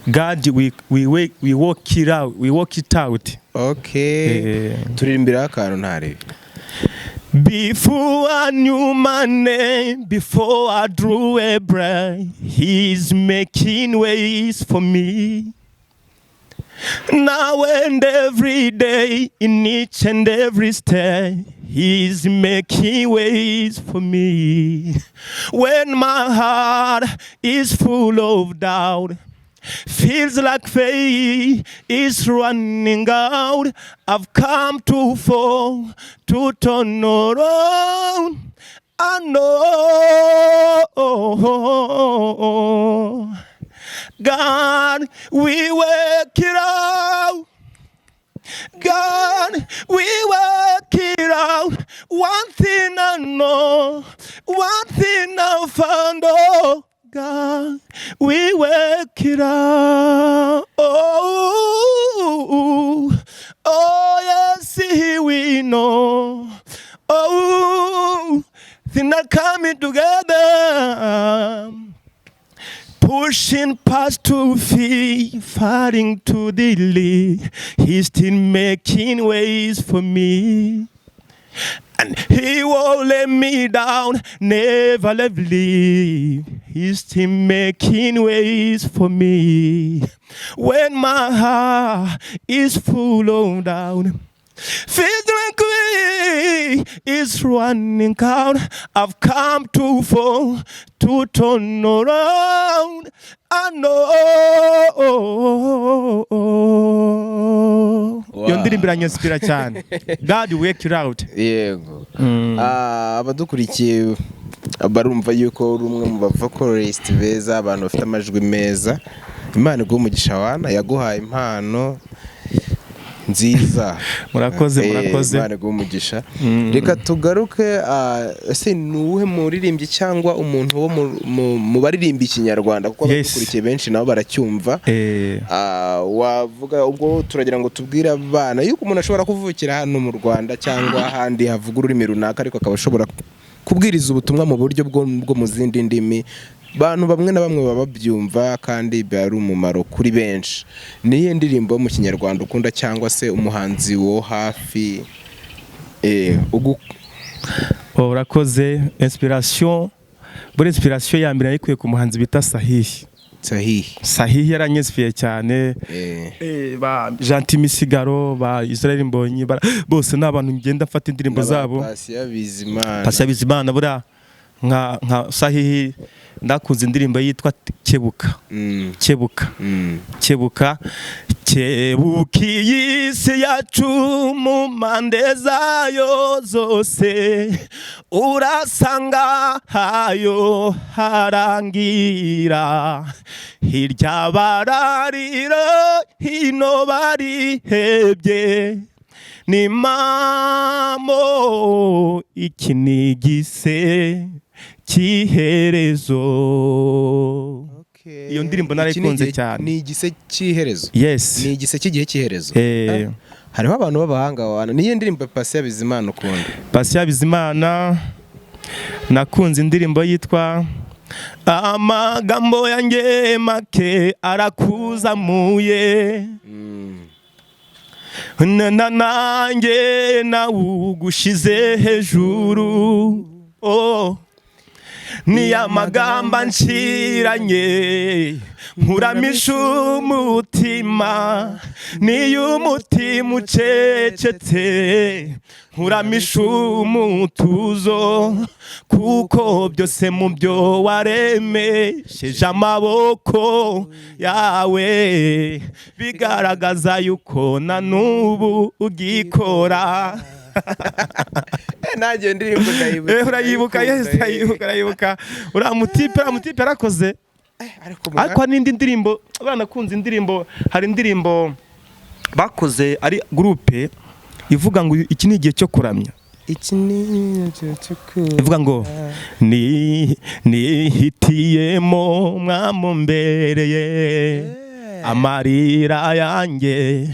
God we walk it out okay turirimbira akantu ntare Before I knew my name, before I drew a breath, He's making ways for me. Now and every day, in each and every step, He's making ways for me. When my heart is full of doubt, feels like faith is running out, I've come to fall, to turn around. I know God, we work it out. God, we work it out. One thing I know, one thing I found, oh God, we work it out. Oh, yes, we know. Oh, things are coming together. Pushing past was too free, falling to the lead. He's still making ways for me. And he won't let me down, never let me leave. He's still making ways for me. When my heart is full of doubt, feels like we is running out. I've come too far to turn around. I know. Iyo ndirimbo iranyinspira cyane. God wake you out. Yego. Abadukurikiye barumva yuko uri umwe mu bavokalist beza, abantu bafite amajwi meza. Imana iguha umugisha wana, yaguhaye impano nziza. Murakoze. Imana iguha umugisha. Reka tugaruke, ese nuwuhe muririmbyi cyangwa umuntu wo mu baririmba ikinyarwanda, kuko abadukurikiye benshi nabo baracyumva. Wavuga ubwo turagira ngo tubwire abana yuko umuntu ashobora kuvukira hano mu Rwanda cyangwa ahandi havuga ururimi runaka, ariko akaba ashobora kubwiriza ubutumwa mu buryo bwo mu zindi ndimi. Bantu bamwe na bamwe baba babyumva kandi byari umumaro kuri benshi. Niye ndirimbo mu kinyarwanda ukunda cyangwa se umuhanzi wo hafi urakoze. Inspiration ya mbere yikuye ku muhanzi bita Sahihi yaranyisfiye cyane. Ba Gentil Misigaro, ba Israel Mbonyi, bose n'abantu ngenda afata indirimbo zabo. Pasya Bizimana bura nka Sahihi ndakunze indirimbo yitwa Kebuka. Kebukiye isi yacu mu mpande zayo zose, urasanga hayo harangira. Hirya bararira, hino barihebye. Ni mamo iki ni igise cy'iherezo. Iyo ndirimbo narayikunze cyane. Ni igise cy'iherezo. Yes. Ni igise cy'igihe cy'iherezo. Hariho abantu b'abahanga wana. Niyo ndirimbo Pasya Bizimana ukunda? Pasya Bizimana nakunze indirimbo yitwa amagambo yanjye make arakuzamuye. Nanjye nawugushize hejuru. Ni amagamba nshiranye nkuramisha umutima. Ni umutima ucecetse nkuramisha umutuzo. Kuko byose mu byo waremesheje amaboko yawe, bigaragaza yuko na n'ubu ugikora. Nanjye ndirimbo urayibuka? Yes, urayibuka. Uramutipe arakoze. Ariko n'indi ndirimbo banakunze indirimbo, hari indirimbo bakoze ari groupe ivuga ngo iki ni igihe cyo kuramya. Ivuga ngo nihitiyemo mwamumbereye, amarira yanjye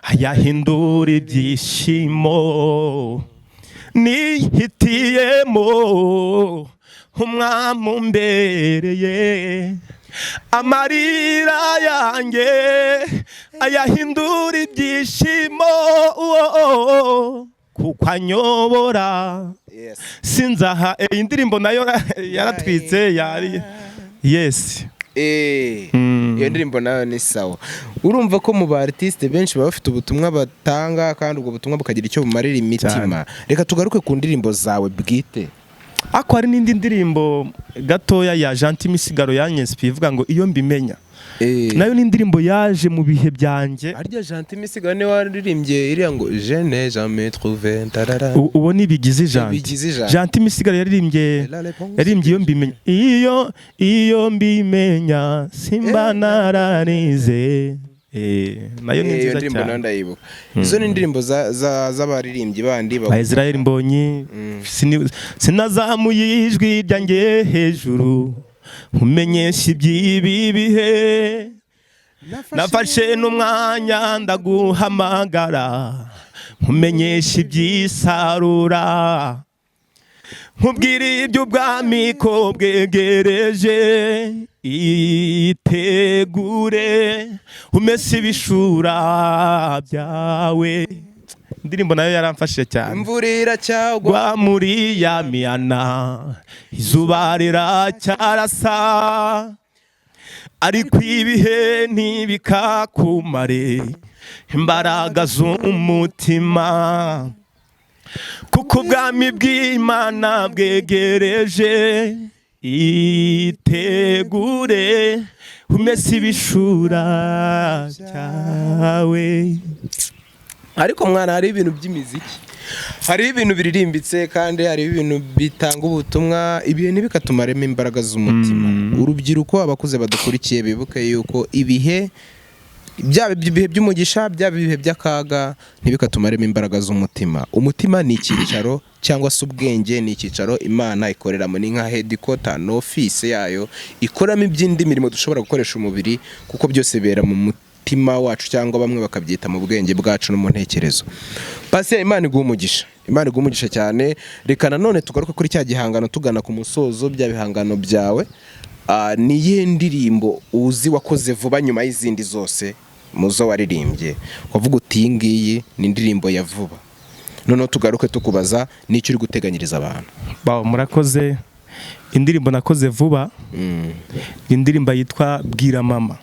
ayahindura ibyishimo. Nihitiyemo umwamumbereye, amarira yanjye ayahindura ibyishimo. Kuko anyobora sinzaha. Indirimbo nayo yaratwitse yari. Yes. Iyo ndirimbo nayo ni sawa. Urumva ko mu ba artiste benshi baba bafite ubutumwa batanga, kandi ubwo butumwa bukagira icyo bumarira imitima. Reka tugaruke ku ndirimbo zawe bwite. Ako hari n'indi ndirimbo gatoya ya Gentil Misigaro yanyinspi ivuga ngo iyo mbimenya. Nayo ni indirimbo yaje mu bihe byanjye. Harya Gentil Misigaro ni waririmbye iriya ngo je n'ai jamais trouvé. Uwo ni bigize Gentil Misigaro yaririmbye iyo mbimenya. Iyo mbimenya simba naranize. Nayo ni nziza cyane. Ndayibuka. Izo ni indirimbo z'abaririmbyi bandi ba Israel Mbonyi. Sinazamuye ijwi ryanjye hejuru nkumenyesha iby'ibi bihe. Nafashe n'umwanya ndaguhamagara nkumenyesha iby'isarura. Nkubwira iby'ubwami ko bwegereje. itegure umese ibishura byawe. Indirimbo nayo yaramfashije cyane. Imvura iracyagwa muri ya mihana, izuba riracyarasa, ariko ibihe ntibikakumare imbaraga z'umutima, kuko ubwami bw'Imana bwegereje. Itegure umese ibishura byawe. Ariko mwana, hari ibintu by'imiziki, hari ibintu biririmbitse, kandi hari ibintu bitanga ubutumwa, ibintu bikatumaremo imbaraga z'umutima. Urubyiruko, abakuze badukurikiye, bibuke yuko ibihe byaba ibihe by'umugisha, byaba ibihe by'akaga, ntibikatumaremo imbaraga z'umutima. Umutima ni icyicaro cyangwa se ubwenge ni icyicaro Imana ikoreramo, ni nka headquarter no office yayo ikoramo iby'indi mirimo dushobora gukoresha umubiri, kuko byose bibera mu mutima wacu, cyangwa bamwe bakabyita mu bwenge bwacu no mu ntekerezo. Pasi, Imana iguha umugisha, Imana iguha umugisha cyane. Reka nanone tugaruke kuri cya gihangano tugana ku musozo, bya bihangano byawe. Ni iyihe ndirimbo uzi wakoze vuba nyuma y'izindi zose muzo waririmbye wavuga uti iyi ngiyi ni indirimbo ya vuba? Noneho tugaruke tukubaza n'icyo uri guteganyiriza abantu. Murakoze. Indirimbo nakoze vuba, indirimbo yitwa Bwira Mama.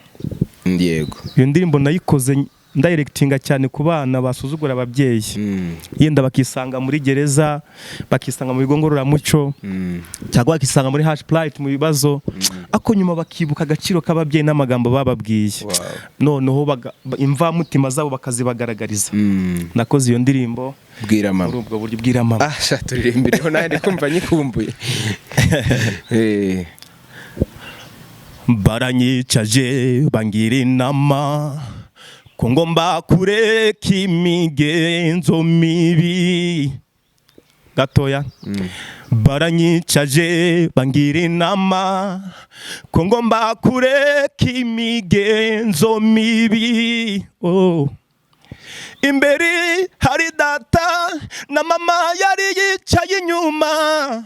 Yego. Iyo ndirimbo nayikoze ndayirekitinga cyane ku bana basuzugura ababyeyi, yenda bakisanga muri gereza, bakisanga mu bigo ngororamuco, cyangwa bakisanga muri hash plate mu bibazo, ako nyuma bakibuka agaciro k'ababyeyi n'amagambo bababwiye. Noneho imvamutima zabo bakazibagaragariza. Nakoze iyo ndirimbo Bwira Mama, muri ubwo buryo Bwira Mama. Turirimbireho nawe kumva nyikumbuye. Baranyicaje bangira inama ko ngomba kureka imigenzo mibi. Gatoya. Baranyicaje bangira inama ko ngomba kureka imigenzo mibi. Imbere hari data na mama yari yicaye inyuma,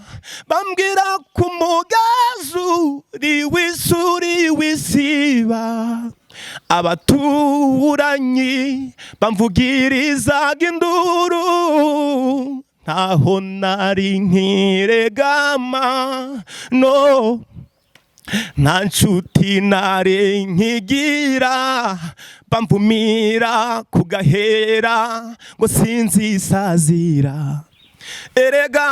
bambwira ku mugazu wisuri wisiba, abaturanyi bamvugirizaga induru, ntaho nari nkiregama, no nta nshuti nari nkigira, bamvumira ku gahera ngo sinzisazira. Erega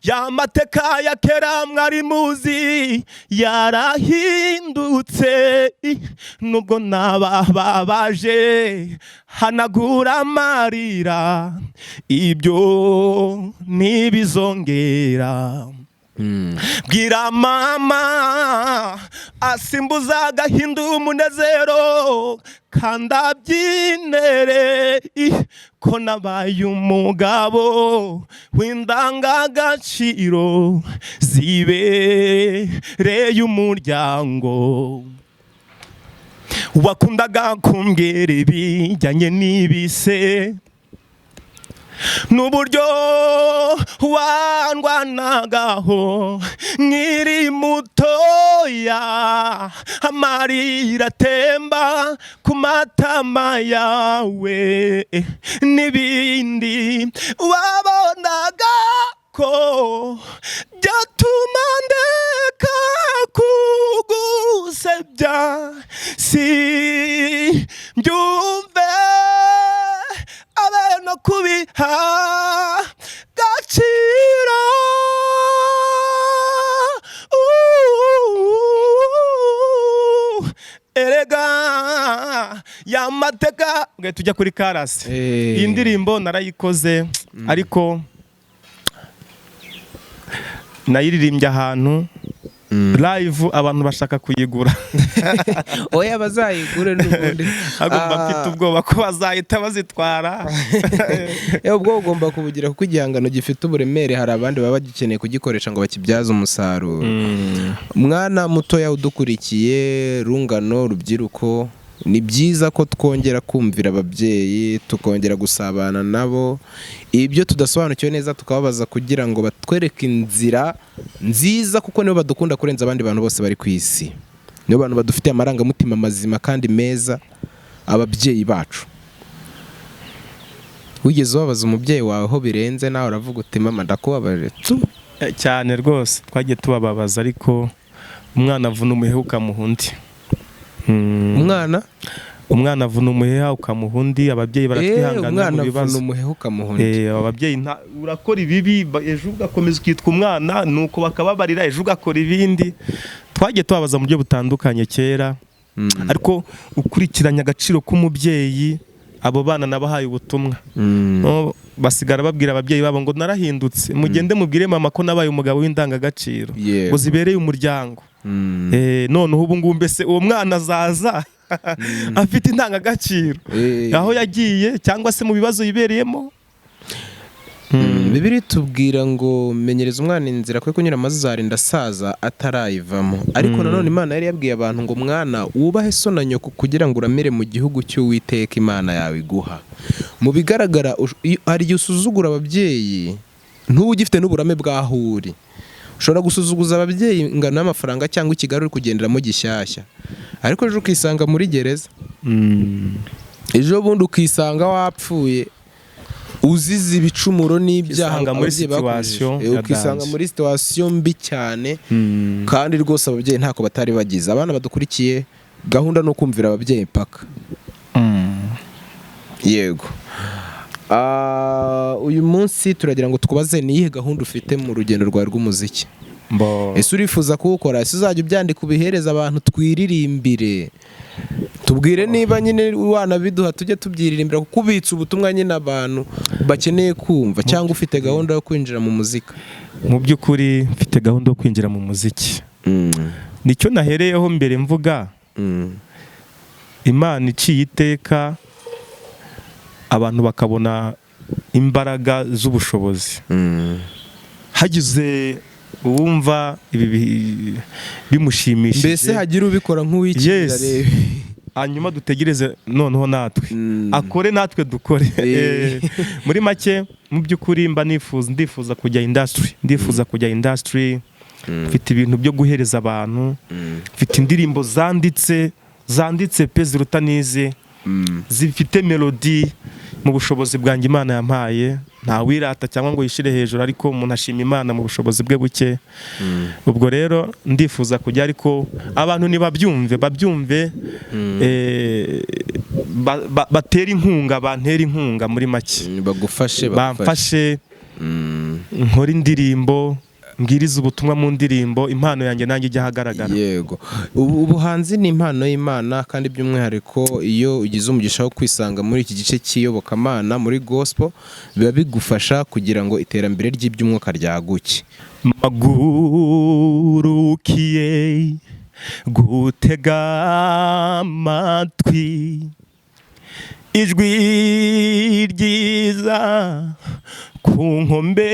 ya mateka ya kera mwari muzi yarahindutse, nubwo nabababaje hanagura amarira, ibyo ntibizongera. Bwira mama asimbuza agahinda umunezero, kandi abyinere ko nabaye umugabo w'indangagaciro zibereye umuryango. Wakundaga kumbwira ibijyanye n'ibise, n'uburyo wandwanagaho nkiri mutoya, amarira atemba ku matama yawe, n'ibindi wabonaga ko byatuma ndeka kugusebya, si mbyumve abe no kubiha gaciro. Erega ya mateka tujya kuri karasi. Iyi ndirimbo narayikoze, ariko nayiririmbye ahantu live abantu bashaka kuyigura. Oya, bazayigure n'ubundi. Agomba mfite ubwoba ko bazahita bazitwara. Ubwo ugomba kubugira, kuko igihangano gifite uburemere, hari abandi baba bagikeneye kugikoresha ngo bakibyaze umusaruro. Mwana mutoya udukurikiye, rungano, rubyiruko, ni byiza ko twongera kumvira ababyeyi, tukongera gusabana nabo, ibyo tudasobanukiwe neza tukababaza kugira ngo batwereke inzira nziza, kuko nibo badukunda kurenza abandi bantu bose bari ku isi. Nibo bantu badufitiye amarangamutima mazima kandi meza, ababyeyi bacu. Wigeze ubabaza umubyeyi wawe aho birenze nawe uravuga uti mama ndakubabaje? Cyane rwose twagiye tubababaza, ariko umwana avuna umuheha ukamuha undi. Umwana avuna umuheha ukamuha undi. Ababyeyi baratwihanganira mu bibazo. Umuheha ukamuha undi. Ababyeyi urakora ibibi ejo ugakomeza ukitwa umwana, nuko bakababarira ejo ugakora ibindi. Twagiye tubabaza mu buryo butandukanye kera, ariko ukurikiranye agaciro k'umubyeyi, abo bana nabahaye ubutumwa. Basigara babwira ababyeyi babo ngo narahindutse, mugende mubwire mama ko nabaye umugabo w'indangagaciro ngo zibereye umuryango. Noneho ubu ngubu mbese uwo mwana azaza afite indangagaciro aho yagiye cyangwa se mu bibazo yibereyemo. Bibiri tubwira ngo menyereza umwana inzira kwe kunyura maze uzarinda asaza atarayivamo. Ariko nanone Imana yari yabwiye abantu ngo mwana wubahe so na nyoko kugira ngo uramire mu gihugu cy'Uwiteka Imana yawe iguha. Mu bigaragara hari igihe usuzugura ababyeyi ntuba ugifite n'uburame bw'aho uri. Ushobora gusuzuguza ababyeyi ingano y'amafaranga cyangwa ikigali uri kugenderamo gishyashya, ariko ejo ukisanga muri gereza. Ejo bundi ukisanga wapfuye uzize ibicumuro n'ibyaha ukisanga muri situation mbi cyane. Kandi rwose ababyeyi ntako batari bagize. Abana badukurikiye, gahunda no kumvira ababyeyi paka. Yego. Uyu munsi turagira ngo tukubaze ni iyihe gahunda ufite mu rugendo rwawe rw'umuziki? Ese urifuza kuwukora? Ese uzajya ubyandika ubihereza abantu twiririmbire? Tubwire niba nyine wanabiduha tujye tubyiririmbira, kuko ubitse ubutumwa nyine abantu bakeneye kumva, cyangwa ufite gahunda yo kwinjira mu muzika? Mu by'ukuri mfite gahunda yo kwinjira mu muziki. Nicyo nahereyeho mbere mvuga. Imana iciye iteka abantu bakabona imbaraga z'ubushobozi. Hagize uwumva ibi bimushimishije, mbese hagira ubikora nk'uwikirira rebe, hanyuma dutegereze noneho natwe akore natwe dukore. Muri make mu by'ukuri mba ndifuza kujya industry. Mfite ibintu byo guhereza abantu, mfite indirimbo zanditse pe ziruta n'ize, zifite melody mu bushobozi bwanjye Imana yampaye. Nta wirata cyangwa ngo yishire hejuru, ariko umuntu ashima Imana mu bushobozi bwe buke. Ubwo rero ndifuza kujya, ariko abantu nibabyumve, batera inkunga, bantera inkunga. Muri make bamfashe nkora indirimbo, mbwiriza ubutumwa mu ndirimbo, impano yanjye nanjye ijya ahagaragara. Yego, ubuhanzi ni impano y'Imana, kandi by'umwihariko iyo ugize umugisha wo kwisanga muri iki gice cy'iyobokamana muri gospel, biba bigufasha kugira ngo iterambere ry'iby'umwuka ryaguke. Magurukiye gutega amatwi ijwi ryiza ku nkombe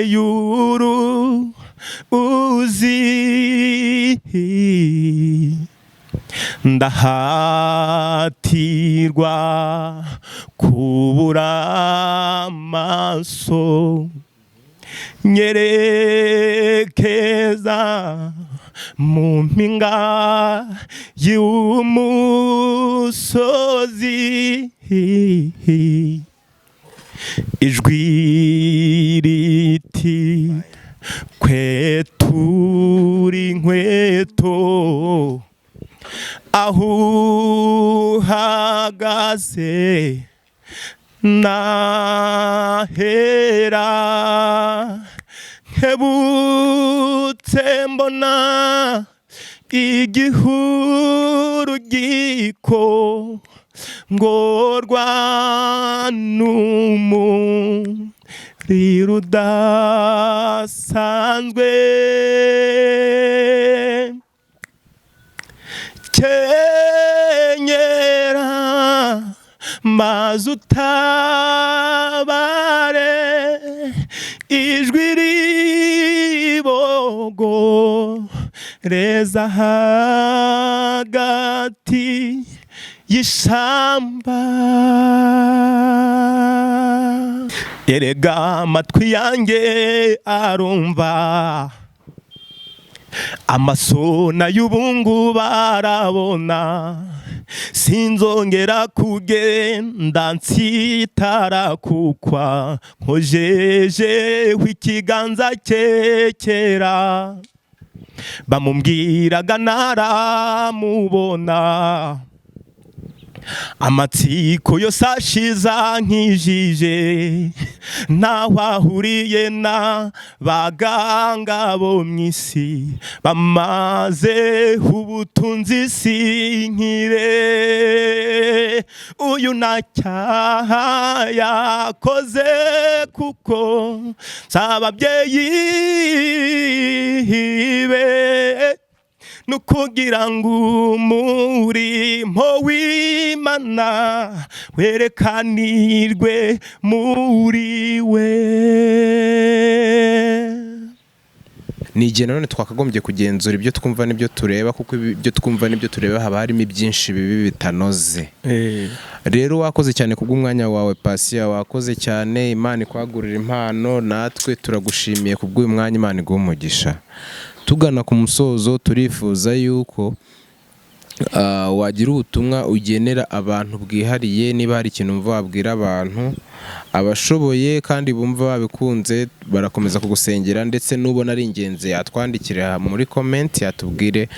y'uruzi, ndahatirwa kubura amaso, nyerekeza mu mpinga y'umusozi, ijwi riti kwetura inkweto aho uhagaze nahera, nkebutse mbona igihuru giko ngorwa n'umuriro udasanzwe, kenyera maze utabare, ijwi ribogo reza hagati y'ishamba. Erega amatwi yanjye arumva, amasona y'ubungu barabona, sinzongera kugenda nsitara kukwa nkojejeho ikiganza cyekera. Bamubwiraga naramubona, amatsiko yose ashiza nkijije, ntaho ahuriye na baganga bo mu isi, bamaze ubutunzi sinkire. Uyu nta cyaha yakoze, kuko si ababyeyi be, nukugira ngo umurimo w'Imana werekanirwe muri we. Ni igihe nanone twakagombye kugenzura ibyo twumva n'ibyo tureba, kuko ibyo twumva n'ibyo tureba haba harimo ibyinshi bibi bitanoze. Rero wakoze cyane kubw'umwanya wawe Pasiya, wakoze cyane. Imana ikwagurira impano, natwe turagushimiye kubw'uyu mwanya. Imana iguhe umugisha. Tugana ku musozo, turifuza yuko wagira ubutumwa ugenera abantu bwihariye, niba hari ikintu umva wabwira abantu, abashoboye kandi bumva babikunze barakomeza kugusengera, ndetse n'ubona ari ingenzi yatwandikira muri comment yatubwire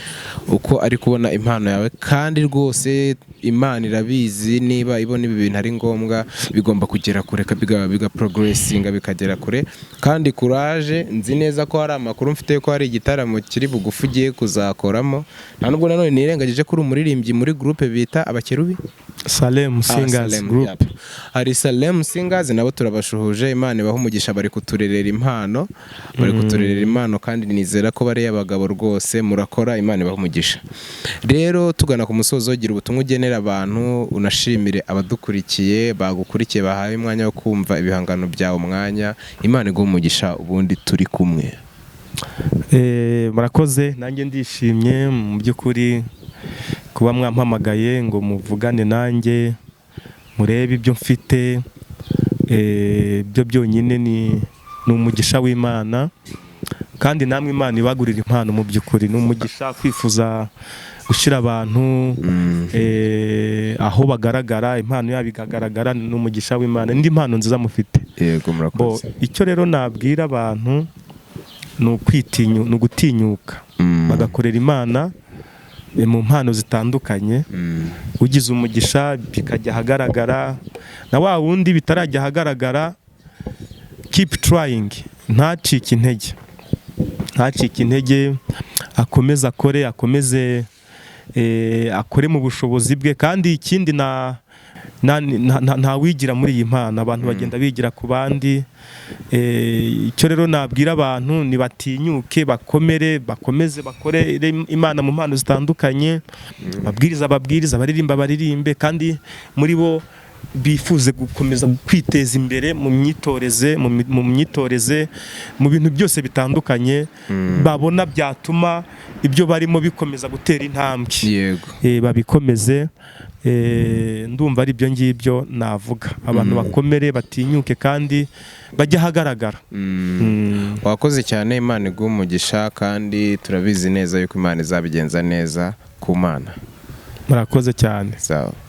uko ari kubona impano yawe. Kandi rwose Imana irabizi, niba ibona ibi bintu ari ngombwa bigomba kugera kure, biga progressinga bikagera kure. Kandi courage, nzi neza ko hari amakuru mfite ko hari igitaramo kiri bugufi ugiye kuzakoramo. Nta nubwo nanone nirengagije ko uri umuririmbyi muri groupe bita abakerubi Salem Singers Group. Hari Salem Singers, nabo turabashuhuje. Imana ibaha umugisha, bari kuturerera impano, kandi nizera ko bari abagabo rwose murakora. Imana ibaha umugisha. Rero tugana ku musozo, gira ubutumwa ugenera abantu, unashimire abadukurikiye bagukurikiye, bahaye umwanya wo kumva ibihangano byawe umwanya. Imana iguhe umugisha, ubundi turi kumwe. Murakoze, nanjye ndishimye mu by'ukuri kuba mwampamagaye ngo muvugane nanjye, murebe ibyo mfite. Byo byonyine ni umugisha w'Imana, kandi namwe Imana ibagurira impano. Mu by'ukuri ni umugisha kwifuza gushyira abantu aho bagaragara, impano yabo ikagaragara. Ni umugisha w'Imana, indi mpano nziza mufite. Yego, murakoze. Icyo rero nabwira abantu ni ugutinyuka bagakorera Imana mu mpano zitandukanye. Ugize umugisha bikajya ahagaragara, na wa wundi bitarajya ahagaragara, keep trying, ntacike intege, akomeze akore mu bushobozi bwe. kandi ikindi nta wigira muri iyi mpano, abantu bagenda bigira ku bandi. Icyo rero nabwira abantu, nibatinyuke, bakomeze bakorere Imana mu mpano zitandukanye. Babwiriza, baririmbe, kandi muri bo bifuze gukomeza kwiteza imbere mu myitoreze, mu bintu byose bitandukanye babona byatuma ibyo barimo bikomeza gutera intambwe. Yego, babikomeze. Ndumva ari ibyo ngibyo navuga. Abantu bakomere, batinyuke, kandi bajya ahagaragara. Wakoze cyane. Imana iguhe umugisha, kandi turabizi neza yuko Imana izabigenza neza ku Mana. Murakoze cyane. Sawa.